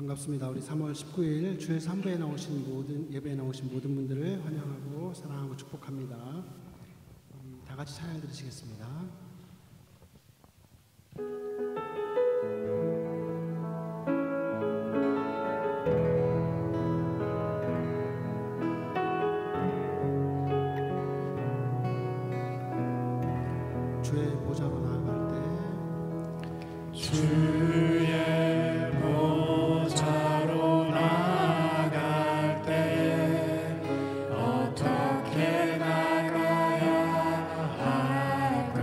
반갑습니다. 우리 3월 19일 주일 3부에 나오신 예배에 나오신 모든 분들을 환영하고 사랑하고 축복합니다. 다 같이 찬양 드리시겠습니다. 주의 보좌로 나아갈 때 주의 보좌로 나아갈 때 어떻게 나가야 할까?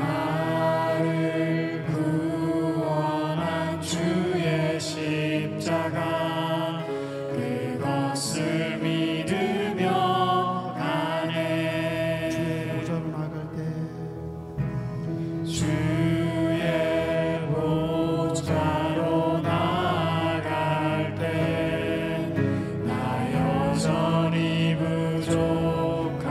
나를 구원한 주의 십자가 그것을 믿으며 가네. 주의 보좌로 나아갈 때 주의 보좌로 나아갈 때 나 여전히 부족하다.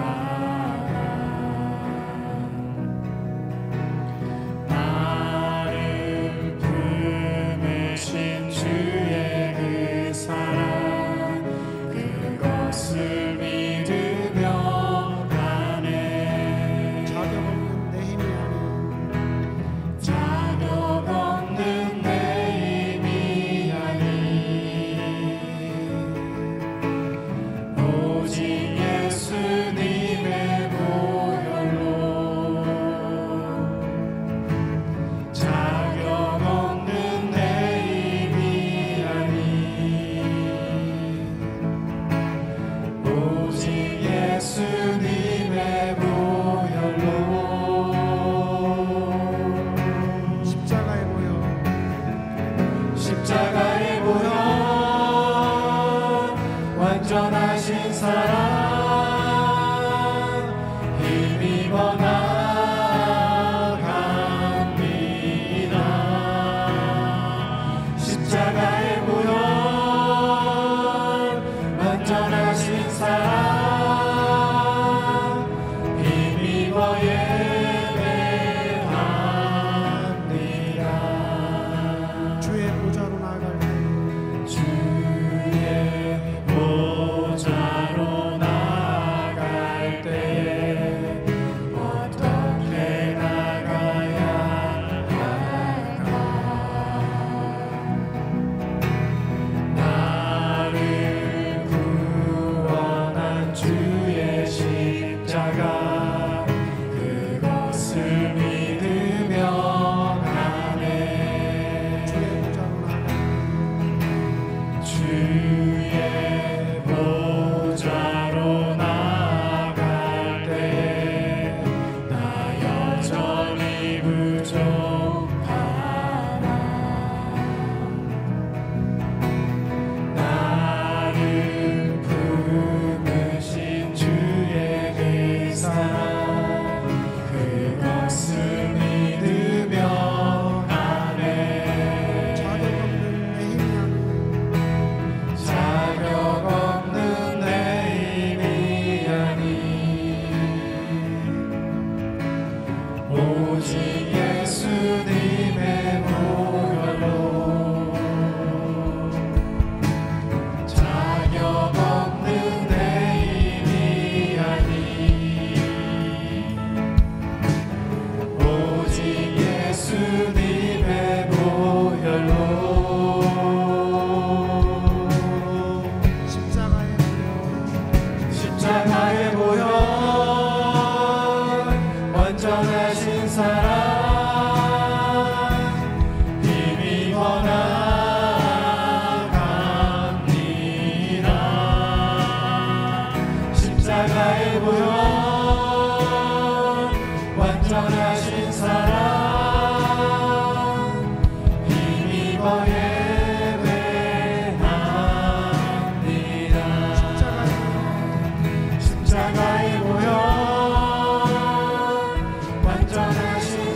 나를 품으신 주의 그 사랑 그것을 믿으며 가네. 자격 없는 내 힘이 아닌 자격 없는 내 힘이 아닌 오직 예수님의 보혈로 자격 없는 내 힘이 아닌 오직 예수님의 보혈로 십자가의 보혈 완전하신 사랑 힘입어 나아갑니다. 십자가의 보혈 완전하신 사랑 힘입어 예배합니다. 주의 보좌로 나아갈 때 주의 보좌로 나아갈 때 어떻게 나가야 할까? 나를 구원한 주의 십자가 그것을 믿으며 가네. 주의 보좌로 나아갈 때 나 여전히 부족하다. 나를 품으신 주의 그 사랑 그것을 믿으며 가네. 자격 없는 내 힘이 아닌 오직 예수님의 보혈로 자격 없는 내 힘이 아닌 오직 예수님의 보혈로 십자가의 보혈 완전하신 사랑 힘입어 나아갑니다. 십자가의 보혈 완전하신 사랑 힘입어 예배합니다. 십자가의 보혈 완전하신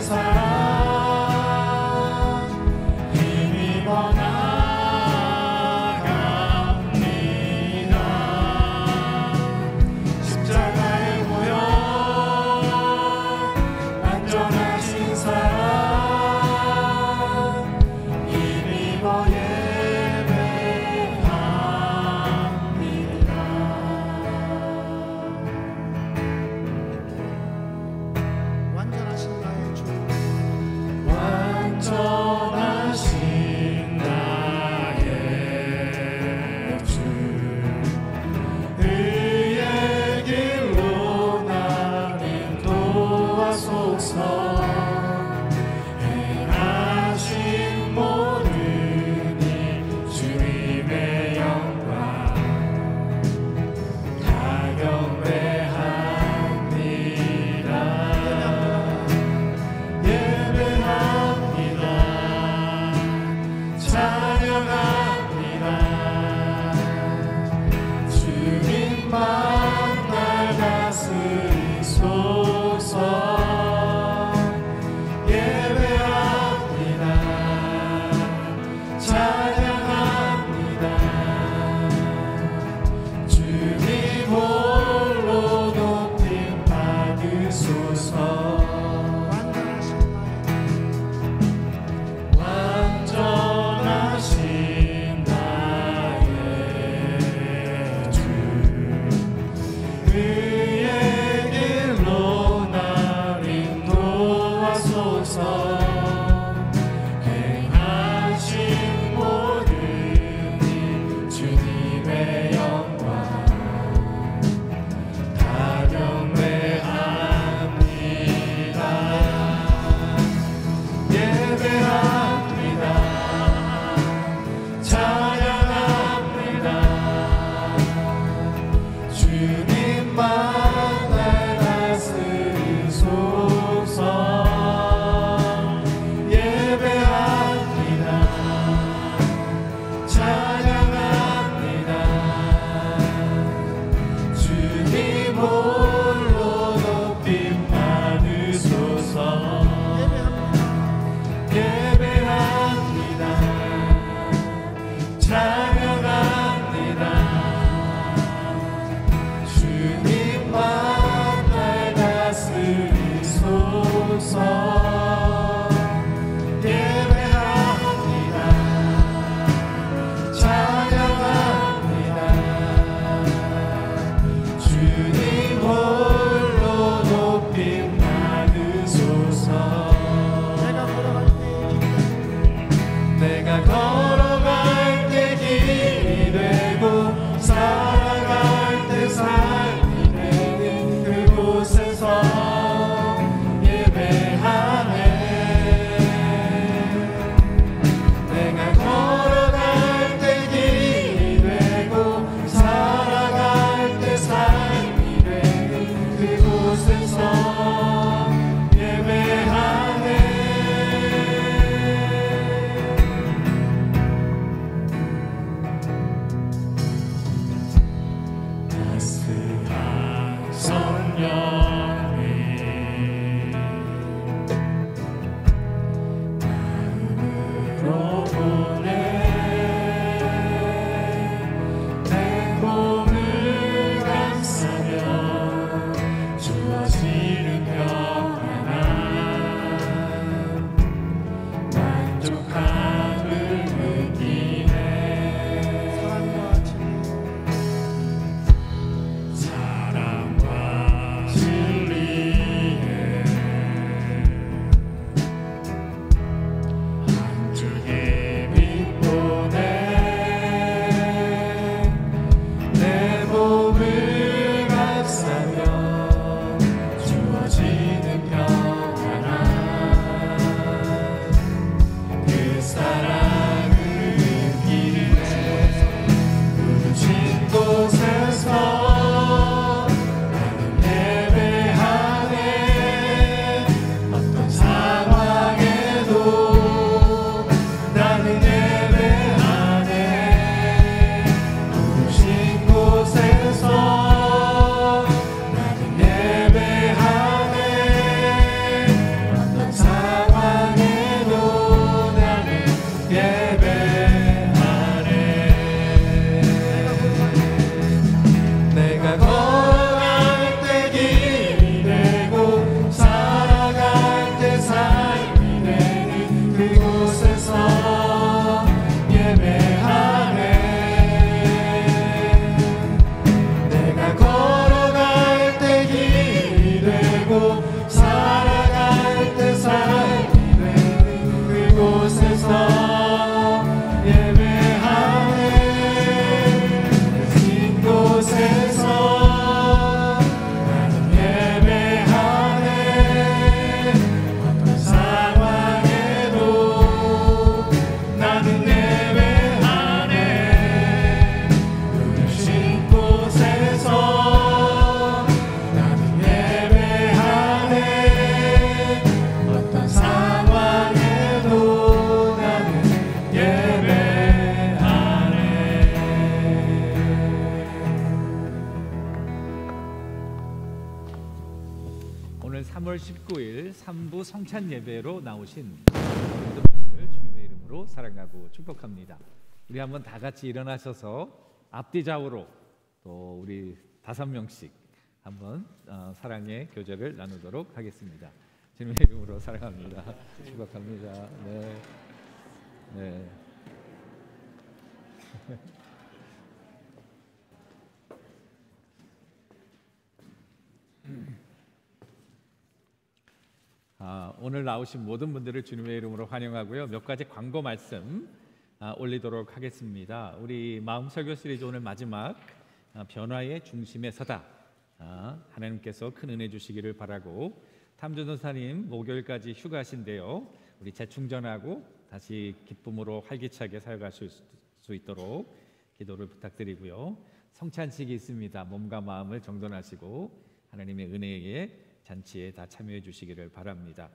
3월 19일 3부 성찬 예배로 나오신 모든 분들 주님의 이름으로 사랑하고 축복합니다. 우리 한번 다 같이 일어나셔서 앞뒤 좌우로 또 우리 5명씩 한번 사랑의 교제를 나누도록 하겠습니다. 주님의 이름으로 사랑합니다. 축복합니다. 네. 네. 오늘 나오신 모든 분들을 주님의 이름으로 환영하고요. 몇 가지 광고 말씀 올리도록 하겠습니다. 우리 마음 설교 시리즈 오늘 마지막 변화의 중심에 서다. 하나님께서 큰 은혜 주시기를 바라고, 탐주 전사님 목요일까지 휴가신데요. 우리 재충전하고 다시 기쁨으로 활기차게 사역하실 수 있도록 기도를 부탁드리고요. 성찬식이 있습니다. 몸과 마음을 정돈하시고 하나님의 은혜에 잔치에 다 참여해 주시기를 바랍니다.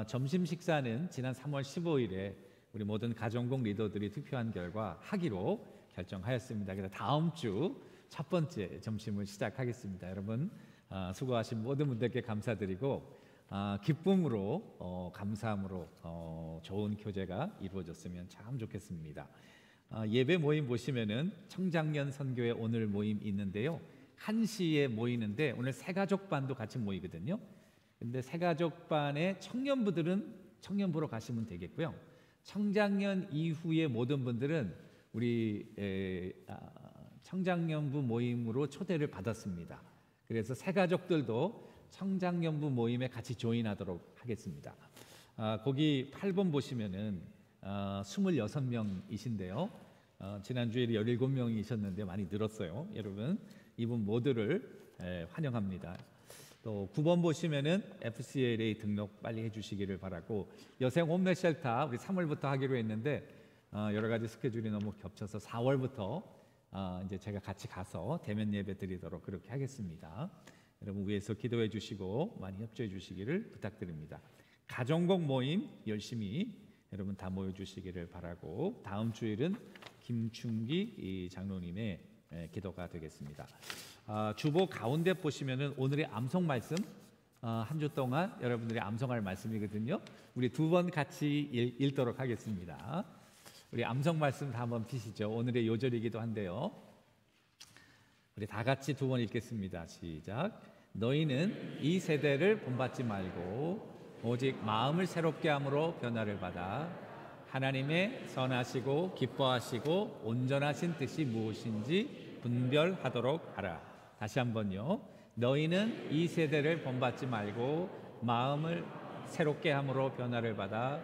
점심 식사는 지난 3월 15일에 우리 모든 가정국 리더들이 투표한 결과 하기로 결정하였습니다. 그래서 다음 주 첫 번째 점심을 시작하겠습니다. 여러분 수고하신 모든 분들께 감사드리고 기쁨으로 감사함으로 좋은 교제가 이루어졌으면 참 좋겠습니다. 예배 모임 보시면은 청장년 선교회 오늘 모임 있는데요. 1시에 모이는데 오늘 새가족반도 같이 모이거든요. 근데 새가족반의 청년부들은 청년부로 가시면 되겠고요. 청장년 이후의 모든 분들은 우리 청장년부 모임으로 초대를 받았습니다. 그래서 새가족들도 청장년부 모임에 같이 조인하도록 하겠습니다. 거기 8번 보시면은 26명이신데요. 지난주에 17명이셨는데 많이 늘었어요. 여러분 이분 모두를 환영합니다. 또 9번 보시면은 FCLA 등록 빨리 해주시기를 바라고, 여생 홈넷 쉘터 우리 3월부터 하기로 했는데 여러 가지 스케줄이 너무 겹쳐서 4월부터 이제 제가 같이 가서 대면 예배 드리도록 그렇게 하겠습니다. 여러분 위에서 기도해 주시고 많이 협조해 주시기를 부탁드립니다. 가정국 모임 열심히 여러분 다 모여 주시기를 바라고, 다음 주일은 김충기 장로님의 기도가 되겠습니다. 주보 가운데 보시면은 오늘의 암송 말씀, 한 주 동안 여러분들이 암송할 말씀이거든요. 우리 두 번 같이 읽도록 하겠습니다. 우리 암송 말씀 다 한번 피시죠. 오늘의 요절이기도 한데요. 우리 다 같이 두 번 읽겠습니다. 시작. 너희는 이 세대를 본받지 말고 오직 마음을 새롭게 함으로 변화를 받아 하나님의 선하시고 기뻐하시고 온전하신 뜻이 무엇인지 분별하도록 하라. 다시 한번요. 너희는 이 세대를 본받지 말고 마음을 새롭게 함으로 변화를 받아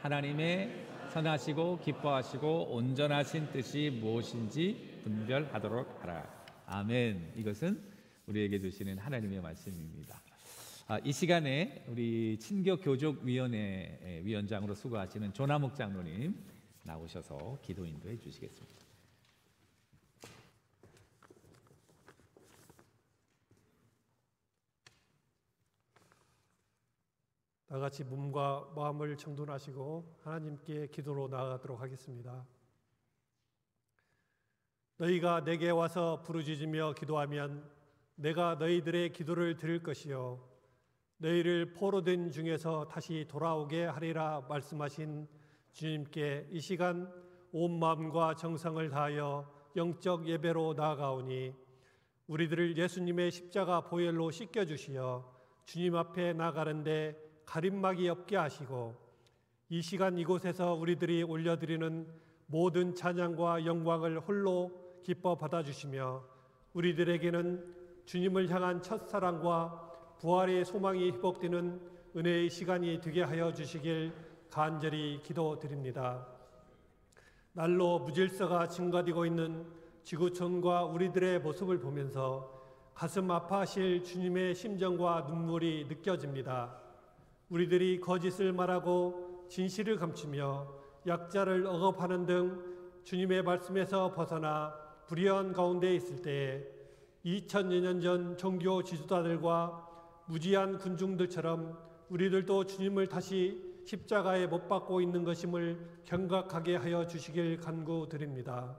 하나님의 선하시고 기뻐하시고 온전하신 뜻이 무엇인지 분별하도록 하라. 아멘. 이것은 우리에게 주시는 하나님의 말씀입니다. 이 시간에 우리 친교교족위원회 위원장으로 수고하시는 조남욱 장로님 나오셔서 기도 인도해 주시겠습니다. 다 같이 몸과 마음을 정돈하시고 하나님께 기도로 나아가도록 하겠습니다. 너희가 내게 와서 부르짖으며 기도하면 내가 너희들의 기도를 들을 것이요 너희를 포로된 중에서 다시 돌아오게 하리라 말씀하신 주님께 이 시간 온 마음과 정성을 다하여 영적 예배로 나아가오니 우리들을 예수님의 십자가 보혈로 씻겨주시어 주님 앞에 나가는데 가림막이 없게 하시고 이 시간 이곳에서 우리들이 올려드리는 모든 찬양과 영광을 홀로 기뻐 받아주시며 우리들에게는 주님을 향한 첫사랑과 부활의 소망이 회복되는 은혜의 시간이 되게 하여 주시길 간절히 기도드립니다. 날로 무질서가 증가되고 있는 지구촌과 우리들의 모습을 보면서 가슴 아파하실 주님의 심정과 눈물이 느껴집니다. 우리들이 거짓을 말하고 진실을 감추며 약자를 억압하는 등 주님의 말씀에서 벗어나 불의한 가운데 있을 때에 2000여 년 전 종교 지도자들과 무지한 군중들처럼 우리들도 주님을 다시 십자가에 못 박고 있는 것임을 경각하게 하여 주시길 간구드립니다.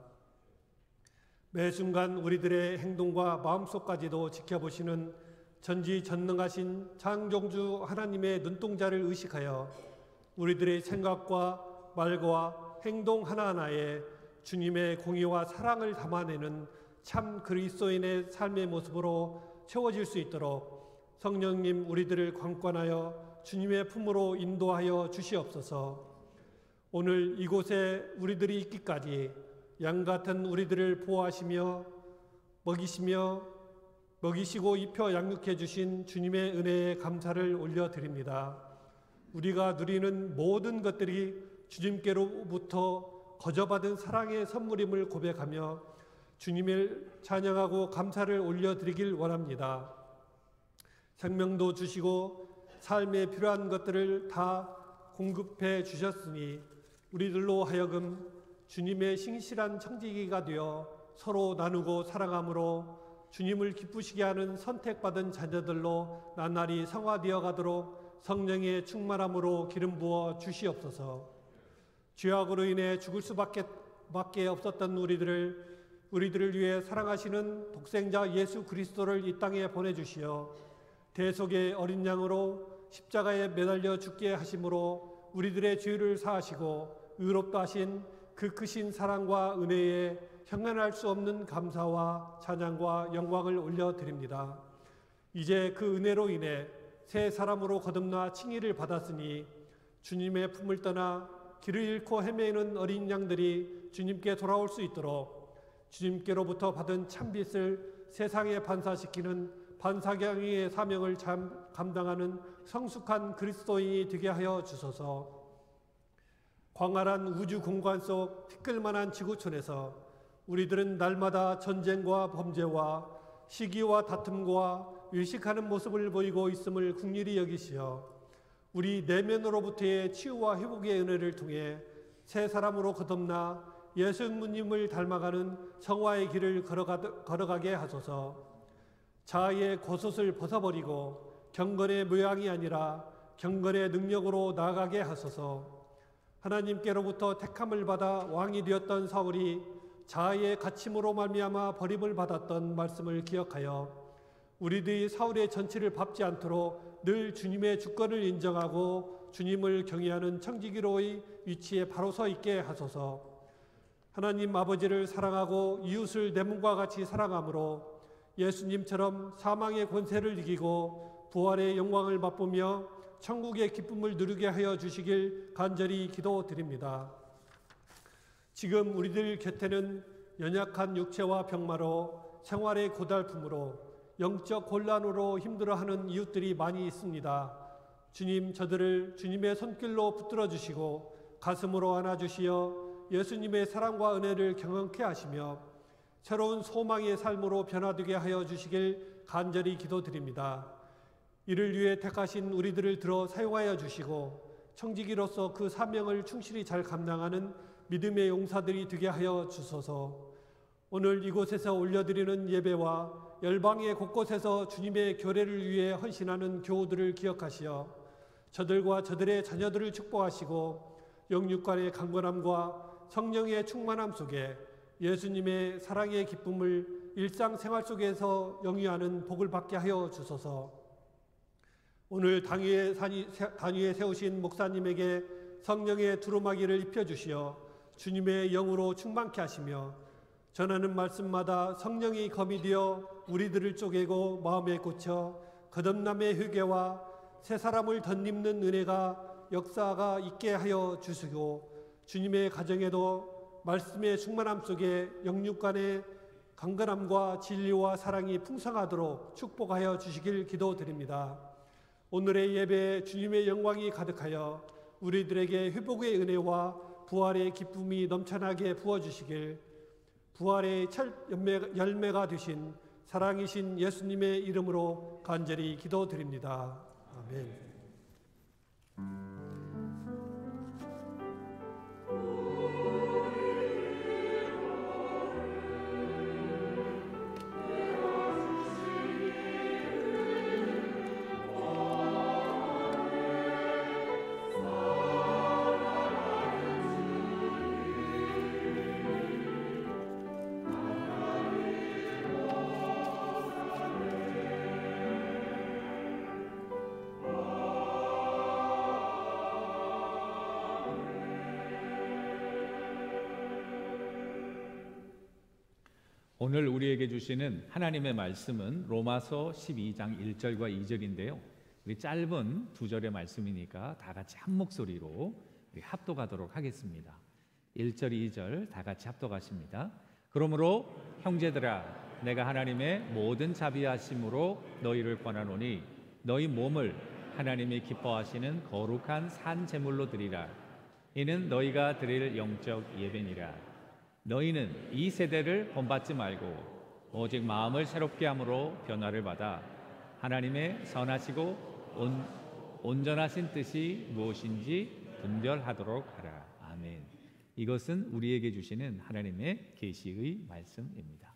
매 순간 우리들의 행동과 마음속까지도 지켜보시는 전지전능하신 창조주 하나님의 눈동자를 의식하여 우리들의 생각과 말과 행동 하나하나에 주님의 공의와 사랑을 담아내는 참 그리스도인의 삶의 모습으로 채워질 수 있도록 성령님 우리들을 관건하여 주님의 품으로 인도하여 주시옵소서. 오늘 이곳에 우리들이 있기까지 양 같은 우리들을 보호하시며 먹이시고 입혀 양육해 주신 주님의 은혜에 감사를 올려드립니다. 우리가 누리는 모든 것들이 주님께로부터 거저받은 사랑의 선물임을 고백하며 주님을 찬양하고 감사를 올려드리길 원합니다. 생명도 주시고 삶에 필요한 것들을 다 공급해 주셨으니 우리들로 하여금 주님의 신실한 청지기가 되어 서로 나누고 사랑함으로 주님을 기쁘시게 하는 선택받은 자녀들로 나날이 성화되어 가도록 성령의 충만함으로 기름 부어 주시옵소서. 죄악으로 인해 죽을 수밖에 없었던 우리들을 위해 사랑하시는 독생자 예수 그리스도를 이 땅에 보내주시어 대속의 어린 양으로 십자가에 매달려 죽게 하심으로 우리들의 죄를 사하시고 의롭다 하신 그 크신 사랑과 은혜에 형언할 수 없는 감사와 찬양과 영광을 올려드립니다. 이제 그 은혜로 인해 새 사람으로 거듭나 칭의를 받았으니 주님의 품을 떠나 길을 잃고 헤매는 어린 양들이 주님께 돌아올 수 있도록 주님께로부터 받은 참빛을 세상에 반사시키는 반사경의 사명을 감당하는 성숙한 그리스도인이 되게 하여 주소서. 광활한 우주 공간 속 티끌만한 지구촌에서 우리들은 날마다 전쟁과 범죄와 시기와 다툼과 외식하는 모습을 보이고 있음을 긍휼히 여기시어 우리 내면으로부터의 치유와 회복의 은혜를 통해 새 사람으로 거듭나 예수님을 닮아가는 성화의 길을 걸어가게 하소서. 자아의 겉옷을 벗어버리고 경건의 모양이 아니라 경건의 능력으로 나아가게 하소서. 하나님께로부터 택함을 받아 왕이 되었던 사울이 자아의 갇힘으로 말미암아 버림을 받았던 말씀을 기억하여 우리들이 사울의 전치를 밟지 않도록 늘 주님의 주권을 인정하고 주님을 경외하는 청지기로의 위치에 바로 서 있게 하소서. 하나님 아버지를 사랑하고 이웃을 내 몸과 같이 사랑함으로 예수님처럼 사망의 권세를 이기고 부활의 영광을 맛보며 천국의 기쁨을 누리게 하여 주시길 간절히 기도드립니다. 지금 우리들 곁에는 연약한 육체와 병마로 생활의 고달픔으로 영적 곤란으로 힘들어하는 이웃들이 많이 있습니다. 주님, 저들을 주님의 손길로 붙들어 주시고 가슴으로 안아주시어 예수님의 사랑과 은혜를 경험케 하시며 새로운 소망의 삶으로 변화되게 하여 주시길 간절히 기도드립니다. 이를 위해 택하신 우리들을 들어 사용하여 주시고 청지기로서 그 사명을 충실히 잘 감당하는 믿음의 용사들이 되게 하여 주소서. 오늘 이곳에서 올려드리는 예배와 열방의 곳곳에서 주님의 교례를 위해 헌신하는 교우들을 기억하시어 저들과 저들의 자녀들을 축복하시고 영육간의 강건함과 성령의 충만함 속에 예수님의 사랑의 기쁨을 일상생활 속에서 영위하는 복을 받게 하여 주소서. 오늘 단위에 세우신 목사님에게 성령의 두루마기를 입혀주시어 주님의 영으로 충만케 하시며 전하는 말씀마다 성령이 검이 되어 우리들을 쪼개고 마음에 꽂혀 거듭남의 회개와 새 사람을 덧입는 은혜가 역사가 있게 하여 주시고 주님의 가정에도 말씀의 충만함 속에 영육간의 강건함과 진리와 사랑이 풍성하도록 축복하여 주시길 기도드립니다. 오늘의 예배에 주님의 영광이 가득하여 우리들에게 회복의 은혜와 부활의 기쁨이 넘쳐나게 부어주시길 부활의 열매가 되신 사랑이신 예수님의 이름으로 간절히 기도드립니다. 아멘. 오늘 우리에게 주시는 하나님의 말씀은 로마서 12장 1절과 2절인데요. 우리 짧은 두 절의 말씀이니까 다 같이 한 목소리로 우리 합독하도록 하겠습니다. 1절, 2절 다 같이 합독하십니다. 그러므로 형제들아, 내가 하나님의 모든 자비하심으로 너희를 권하노니 너희 몸을 하나님이 기뻐하시는 거룩한 산 제물로 드리라. 이는 너희가 드릴 영적 예배니라. 너희는 이 세대를 본받지 말고 오직 마음을 새롭게 함으로 변화를 받아 하나님의 선하시고 온전하신 뜻이 무엇인지 분별하도록 하라. 아멘. 이것은 우리에게 주시는 하나님의 계시의 말씀입니다.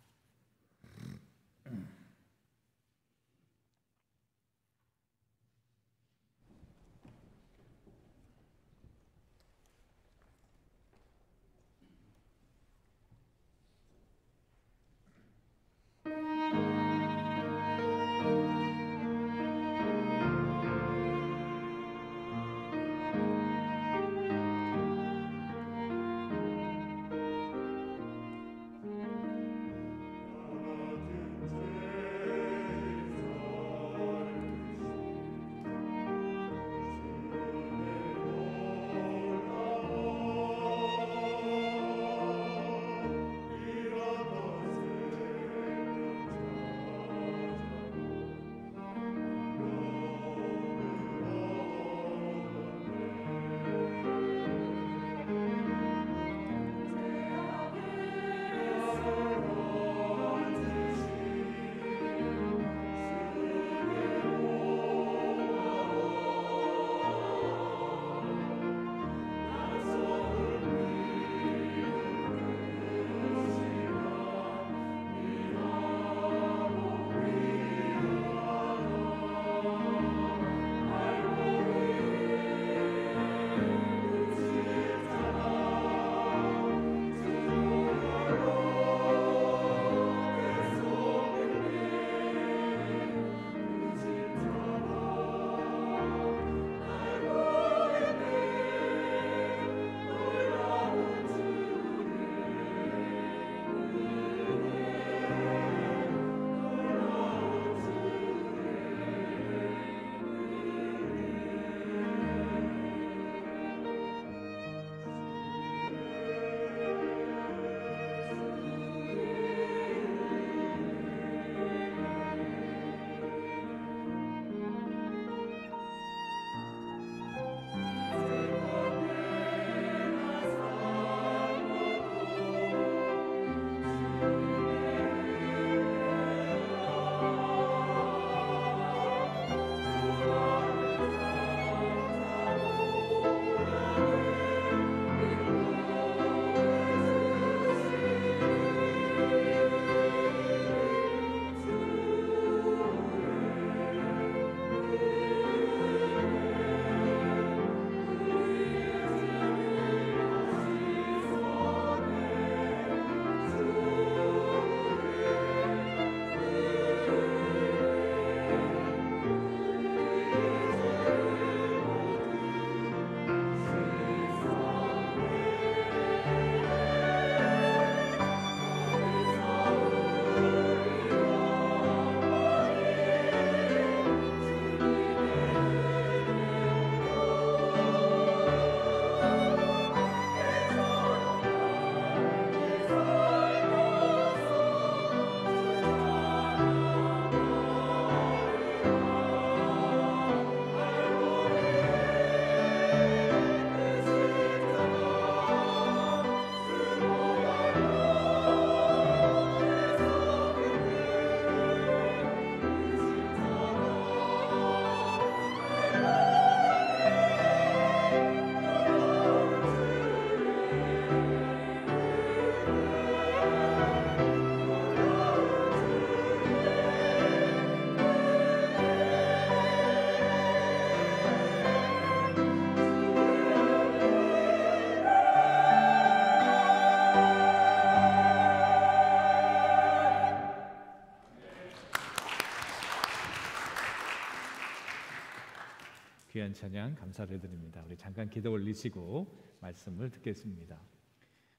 귀한 찬양 감사를 드립니다. 우리 잠깐 기도 올리시고 말씀을 듣겠습니다.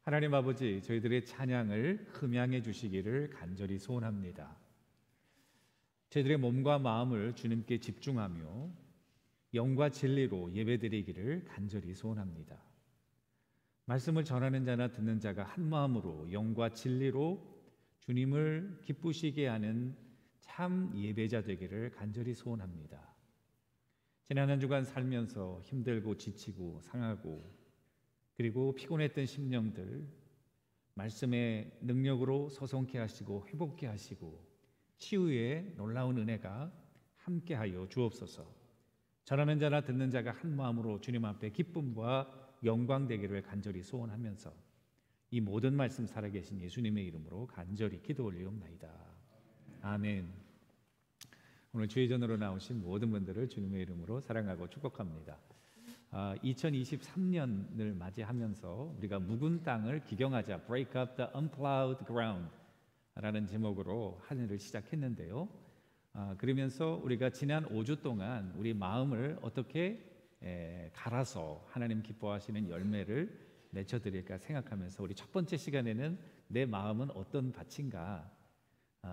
하나님 아버지, 저희들의 찬양을 흠양해 주시기를 간절히 소원합니다. 저희들의 몸과 마음을 주님께 집중하며 영과 진리로 예배드리기를 간절히 소원합니다. 말씀을 전하는 자나 듣는 자가 한 마음으로 영과 진리로 주님을 기쁘시게 하는 참 예배자 되기를 간절히 소원합니다. 지난 한 주간 살면서 힘들고 지치고 상하고 그리고 피곤했던 심령들 말씀의 능력으로 소송케 하시고 회복케 하시고 치유의 놀라운 은혜가 함께하여 주옵소서. 전하는 자나 듣는 자가 한 마음으로 주님 앞에 기쁨과 영광 되기를 간절히 소원하면서 이 모든 말씀 살아계신 예수님의 이름으로 간절히 기도 올리옵나이다. 아멘. 오늘 주의전으로 나오신 모든 분들을 주님의 이름으로 사랑하고 축복합니다. 2023년을 맞이하면서 우리가 묵은 땅을 기경하자, Break up the unplowed ground 라는 제목으로 한 해를 시작했는데요. 그러면서 우리가 지난 5주 동안 우리 마음을 어떻게 갈아서 하나님 기뻐하시는 열매를 맺혀드릴까 생각하면서 우리 첫 번째 시간에는 내 마음은 어떤 밭인가,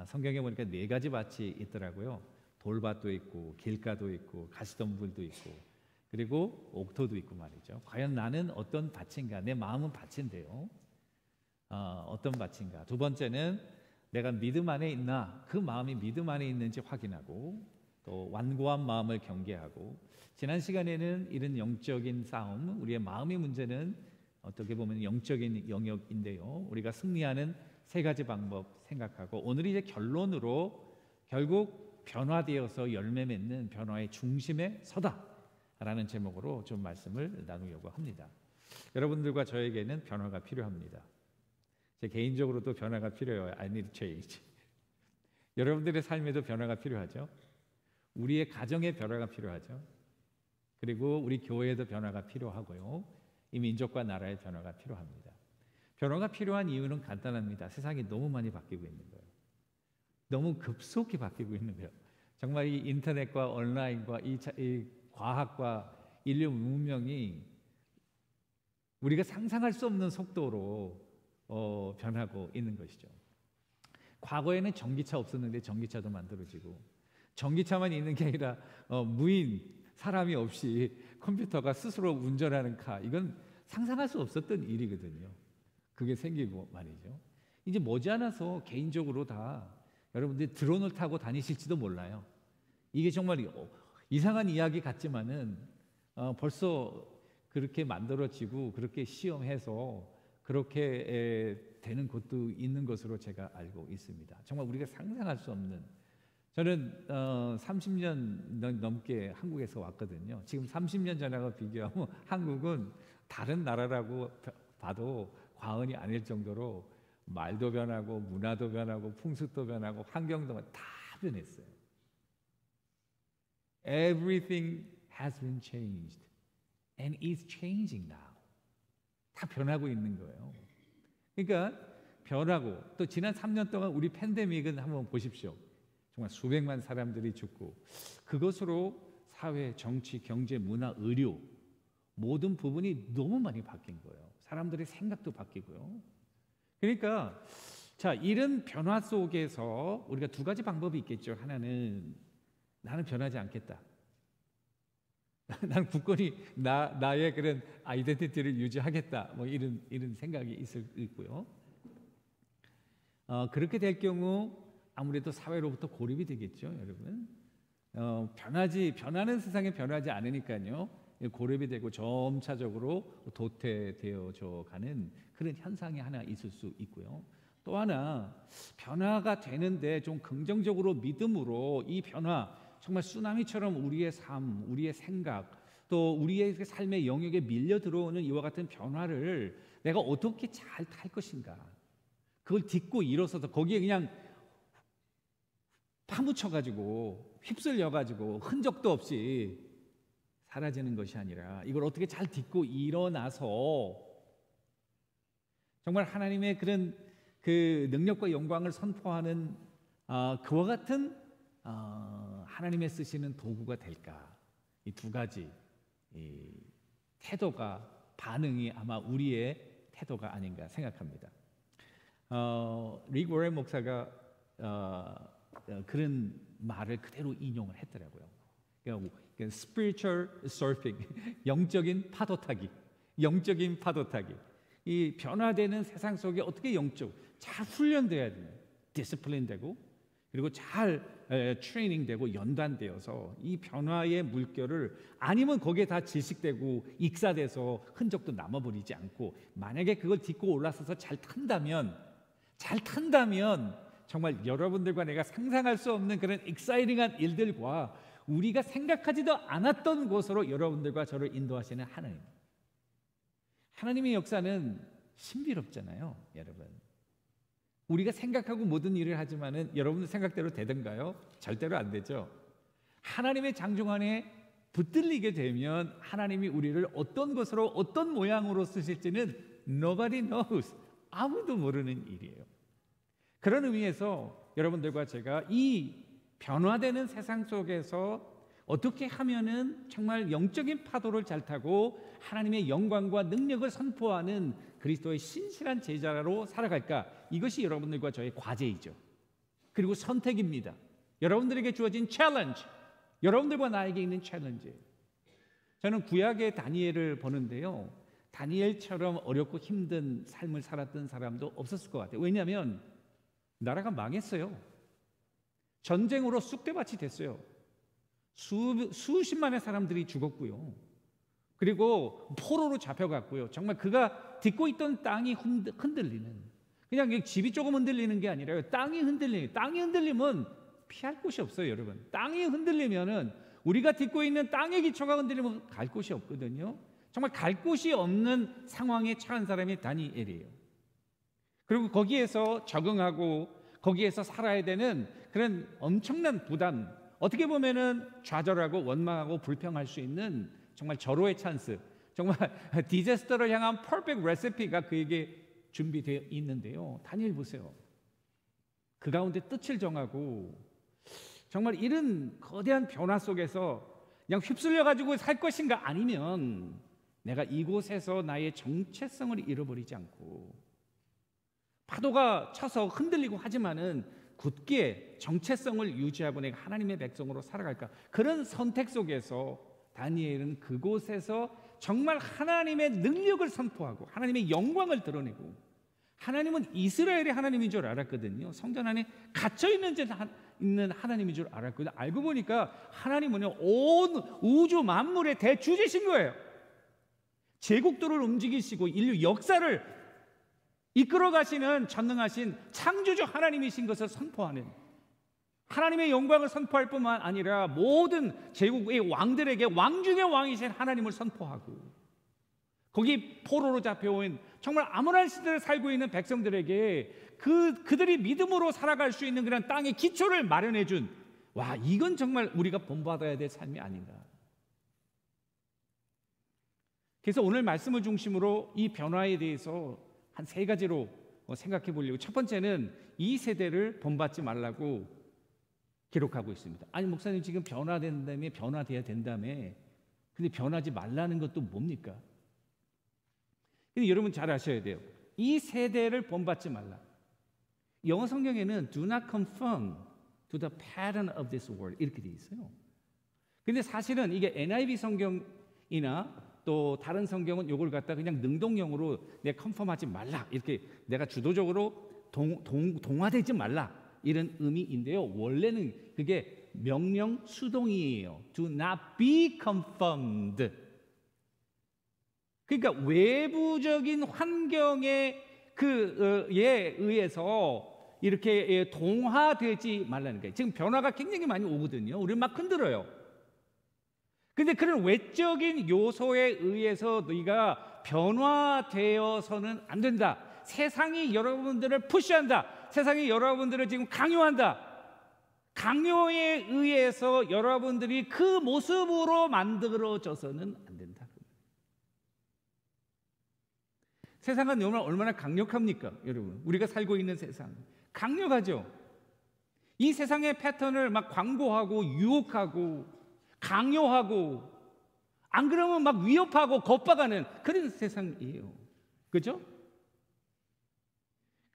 성경에 보니까 4가지 밭이 있더라고요. 돌밭도 있고 길가도 있고 가시덤불도 있고 그리고 옥토도 있고 말이죠. 과연 나는 어떤 밭인가? 내 마음은 밭인데요. 어떤 밭인가? 두 번째는 내가 믿음 안에 있나? 그 마음이 믿음 안에 있는지 확인하고 또 완고한 마음을 경계하고 지난 시간에는 이런 영적인 싸움, 우리의 마음의 문제는 어떻게 보면 영적인 영역인데요. 우리가 승리하는 3가지 방법 생각하고 오늘 이제 결론으로 결국 변화되어서 열매 맺는 변화의 중심에 서다라는 제목으로 좀 말씀을 나누려고 합니다. 여러분들과 저에게는 변화가 필요합니다. 제 개인적으로도 변화가 필요해요. I need change. 여러분들의 삶에도 변화가 필요하죠. 우리의 가정에 변화가 필요하죠. 그리고 우리 교회에도 변화가 필요하고요. 이 민족과 나라의 변화가 필요합니다. 변화가 필요한 이유는 간단합니다. 세상이 너무 많이 바뀌고 있는 거예요. 너무 급속히 바뀌고 있는 거예요. 정말 이 인터넷과 온라인과 이 과학과 인류 문명이 우리가 상상할 수 없는 속도로 변하고 있는 것이죠. 과거에는 전기차 없었는데 전기차도 만들어지고 전기차만 있는 게 아니라 무인, 사람이 없이 컴퓨터가 스스로 운전하는 카, 이건 상상할 수 없었던 일이거든요. 그게 생기고 말이죠. 이제 머지않아서 개인적으로 다 여러분들이 드론을 타고 다니실지도 몰라요. 이게 정말 이상한 이야기 같지만은 벌써 그렇게 만들어지고 그렇게 시험해서 그렇게 되는 곳도 있는 것으로 제가 알고 있습니다. 정말 우리가 상상할 수 없는. 저는 30년 넘게 한국에서 왔거든요. 지금 30년 전하고 비교하면 한국은 다른 나라라고 봐도 과언이 아닐 정도로 말도 변하고 문화도 변하고 풍습도 변하고 환경도 다 변했어요. Everything has been changed and is changing now. 다 변하고 있는 거예요. 그러니까 변하고 또 지난 3년 동안 우리 팬데믹은 한번 보십시오. 정말 수백만 사람들이 죽고 그것으로 사회, 정치, 경제, 문화, 의료 모든 부분이 너무 많이 바뀐 거예요. 사람들의 생각도 바뀌고요. 그러니까 자, 이런 변화 속에서 우리가 2가지 방법이 있겠죠. 하나는 나는 변하지 않겠다. 나는 굳건히 나의 그런 아이덴티티를 유지하겠다. 뭐 이런 생각이 있고요. 그렇게 될 경우 아무래도 사회로부터 고립이 되겠죠, 여러분. 변하는 세상에 변하지 않으니까요. 고립이 되고 점차적으로 도태되어져 가는 그런 현상이 하나 있을 수 있고요. 또 하나 변화가 되는데 좀 긍정적으로 믿음으로 이 변화 정말 쓰나미처럼 우리의 삶, 우리의 생각 또 우리의 삶의 영역에 밀려 들어오는 이와 같은 변화를 내가 어떻게 잘 탈 것인가, 그걸 딛고 일어서서 거기에 그냥 파묻혀가지고 휩쓸려가지고 흔적도 없이 사라지는 것이 아니라 이걸 어떻게 잘 딛고 일어나서 정말 하나님의 그런 그 능력과 영광을 선포하는 그와 같은 하나님의 쓰시는 도구가 될까? 이 2가지 이 태도가 반응이 아마 우리의 태도가 아닌가 생각합니다. 릭 워렌 목사가 그런 말을 그대로 인용을 했더라고요. 그러니까 spiritual surfing, 영적인 파도 타기, 영적인 파도 타기. 이 변화되는 세상 속에 어떻게 잘 훈련돼야 돼요. 디스플린되고 그리고 잘 트레이닝되고 연단되어서 이 변화의 물결을 아니면 거기에 다 질식되고 익사돼서 흔적도 남아버리지 않고 만약에 그걸 딛고 올라서서 잘 탄다면 정말 여러분들과 내가 상상할 수 없는 그런 익사이팅한 일들과 우리가 생각하지도 않았던 곳으로 여러분들과 저를 인도하시는 하나님의 역사는 신비롭잖아요, 여러분. 우리가 생각하고 모든 일을 하지만은 여러분들 생각대로 되던가요? 절대로 안 되죠. 하나님의 장중 안에 붙들리게 되면 하나님이 우리를 어떤 것으로 어떤 모양으로 쓰실지는 nobody knows. 아무도 모르는 일이에요. 그런 의미에서 여러분들과 제가 이 변화되는 세상 속에서 어떻게 하면은 정말 영적인 파도를 잘 타고 하나님의 영광과 능력을 선포하는 그리스도의 신실한 제자로 살아갈까? 이것이 여러분들과 저의 과제이죠. 그리고 선택입니다. 여러분들에게 주어진 챌린지, 여러분들과 나에게 있는 챌린지. 저는 구약의 다니엘을 보는데요, 다니엘처럼 어렵고 힘든 삶을 살았던 사람도 없었을 것 같아요. 왜냐하면 나라가 망했어요. 전쟁으로 쑥대밭이 됐어요. 수십만의 사람들이 죽었고요. 그리고 포로로 잡혀갔고요. 정말 그가 딛고 있던 땅이 흔들리는, 그냥 집이 조금 흔들리는 게 아니라요, 땅이 흔들리는. 땅이 흔들리면 피할 곳이 없어요, 여러분. 땅이 흔들리면은 우리가 딛고 있는 땅의 기초가 흔들리면 갈 곳이 없거든요. 정말 갈 곳이 없는 상황에 처한 사람이 다니엘이에요. 그리고 거기에서 적응하고 거기에서 살아야 되는 그런 엄청난 부담, 어떻게 보면은 좌절하고 원망하고 불평할 수 있는 정말 절호의 찬스, 정말 디자스터를 향한 퍼펙트 레시피가 그에게 준비되어 있는데요. 다니엘 보세요. 그 가운데 뜻을 정하고 정말 이런 거대한 변화 속에서 그냥 휩쓸려 가지고 살 것인가, 아니면 내가 이곳에서 나의 정체성을 잃어버리지 않고 파도가 쳐서 흔들리고 하지만은 굳게 정체성을 유지하고 내가 하나님의 백성으로 살아갈까? 그런 선택 속에서 다니엘은 그곳에서 정말 하나님의 능력을 선포하고 하나님의 영광을 드러내고, 하나님은 이스라엘의 하나님인 줄 알았거든요. 성전 안에 갇혀 있는 하나님인 줄 알았거든요. 알고 보니까 하나님은 온 우주 만물의 대주제신 거예요. 제국들을 움직이시고 인류 역사를 이끌어 가시는 전능하신 창조주 하나님이신 것을 선포하는, 하나님의 영광을 선포할 뿐만 아니라 모든 제국의 왕들에게 왕 중의 왕이신 하나님을 선포하고, 거기 포로로 잡혀온 정말 암울한 시대를 살고 있는 백성들에게 그들이 믿음으로 살아갈 수 있는 그런 땅의 기초를 마련해 준, 와, 이건 정말 우리가 본받아야 될 삶이 아닌가. 그래서 오늘 말씀을 중심으로 이 변화에 대해서 한 세 가지로 생각해 보려고. 첫 번째는 이 세대를 본받지 말라고 기록하고 있습니다. 아니, 목사님 지금 변화된다며, 변화돼야 된다며, 근데 변하지 말라는 것도 뭡니까? 근데 여러분 잘 아셔야 돼요. 이 세대를 본받지 말라. 영어 성경에는 do not conform to the pattern of this world 이렇게 돼 있어요. 근데 사실은 이게 NIV 성경이나 또 다른 성경은 이걸 갖다 그냥 능동형으로 내가 컨펌하지 말라, 이렇게 내가 주도적으로 동화되지 말라, 이런 의미인데요. 원래는 그게 명령 수동이에요. Do not be conformed. 그러니까 외부적인 환경에 에 의해서 이렇게 동화되지 말라는 거예요. 지금 변화가 굉장히 많이 오거든요. 우리 막 흔들어요. 근데 그런 외적인 요소에 의해서 너희가 변화되어서는 안 된다. 세상이 여러분들을 푸시한다. 세상이 여러분들을 지금 강요한다. 강요에 의해서 여러분들이 그 모습으로 만들어져서는 안 된다. 세상은 얼마나 강력합니까, 여러분? 우리가 살고 있는 세상 강력하죠. 이 세상의 패턴을 막 광고하고 유혹하고 강요하고, 안 그러면 막 위협하고 겁박하는 그런 세상이에요. 그렇죠?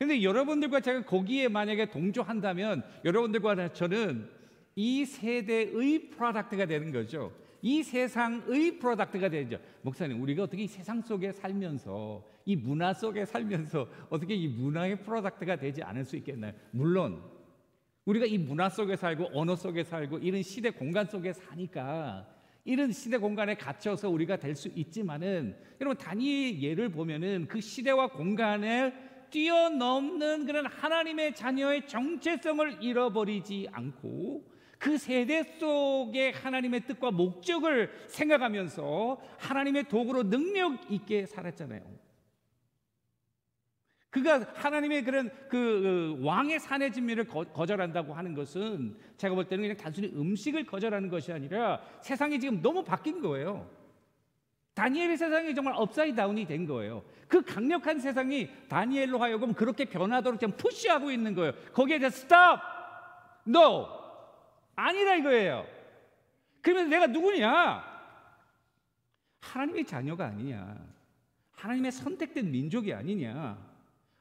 근데 여러분들과 제가 거기에 만약에 동조한다면 여러분들과 저는 이 세대의 프로덕트가 되는 거죠. 이 세상의 프로덕트가 되죠. 목사님, 우리가 어떻게 이 세상 속에 살면서, 이 문화 속에 살면서 어떻게 이 문화의 프로덕트가 되지 않을 수 있겠나요? 물론 우리가 이 문화 속에 살고 언어 속에 살고 이런 시대 공간 속에 사니까 이런 시대 공간에 갇혀서 우리가 될 수 있지만은, 여러분 다니엘 예를 보면은 그 시대와 공간을 뛰어넘는 그런 하나님의 자녀의 정체성을 잃어버리지 않고 그 세대 속에 하나님의 뜻과 목적을 생각하면서 하나님의 도구로 능력 있게 살았잖아요. 그가 하나님의 그런 그 왕의 산의 진미를 거절한다고 하는 것은 제가 볼 때는 그냥 단순히 음식을 거절하는 것이 아니라 세상이 지금 너무 바뀐 거예요. 다니엘의 세상이 정말 업사이드 다운이 된 거예요. 그 강력한 세상이 다니엘로 하여금 그렇게 변하도록 지금 푸시하고 있는 거예요. 거기에 대해서 stop, no, 아니라 이거예요. 그러면 내가 누구냐? 하나님의 자녀가 아니냐? 하나님의 선택된 민족이 아니냐?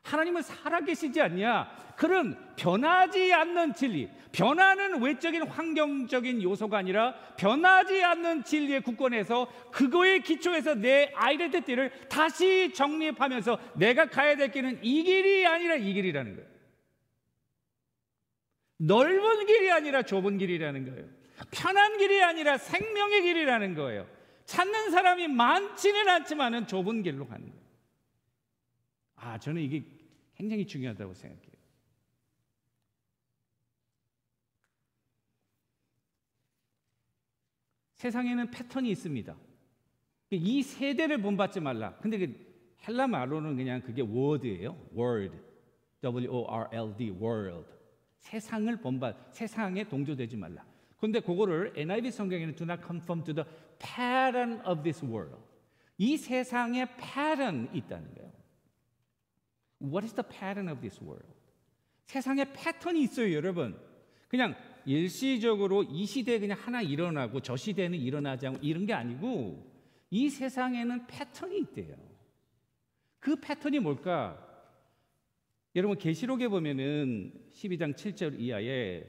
하나님은 살아계시지 않냐? 그런 변하지 않는 진리, 변하는 외적인 환경적인 요소가 아니라 변하지 않는 진리의 굳건해서 그거에 기초해서 내 아이덴티티를 다시 정립하면서 내가 가야 될 길은 이 길이 아니라 이 길이라는 거예요. 넓은 길이 아니라 좁은 길이라는 거예요. 편한 길이 아니라 생명의 길이라는 거예요. 찾는 사람이 많지는 않지만은 좁은 길로 가는 거예요. 저는 이게 굉장히 중요하다고 생각해요. 세상에는 패턴이 있습니다. 이 세대를 본받지 말라. 근데 그 헬라 말로는 그냥 그게 word예요. word, W-O-R-L-D, world. 세상을 세상에 동조되지 말라. 그런데 그거를 NIV 성경에는 do not conform to the pattern of this world. 이 세상에 pattern이 있다는 거예요. What is the pattern of this world? 세상에 패턴이 있어요, 여러분. 그냥 일시적으로 이 시대에 그냥 하나 일어나고 저 시대에는 일어나지 않고 이런 게 아니고 이 세상에는 패턴이 있대요. 그 패턴이 뭘까? 여러분 계시록에 보면은 12장 7절 이하에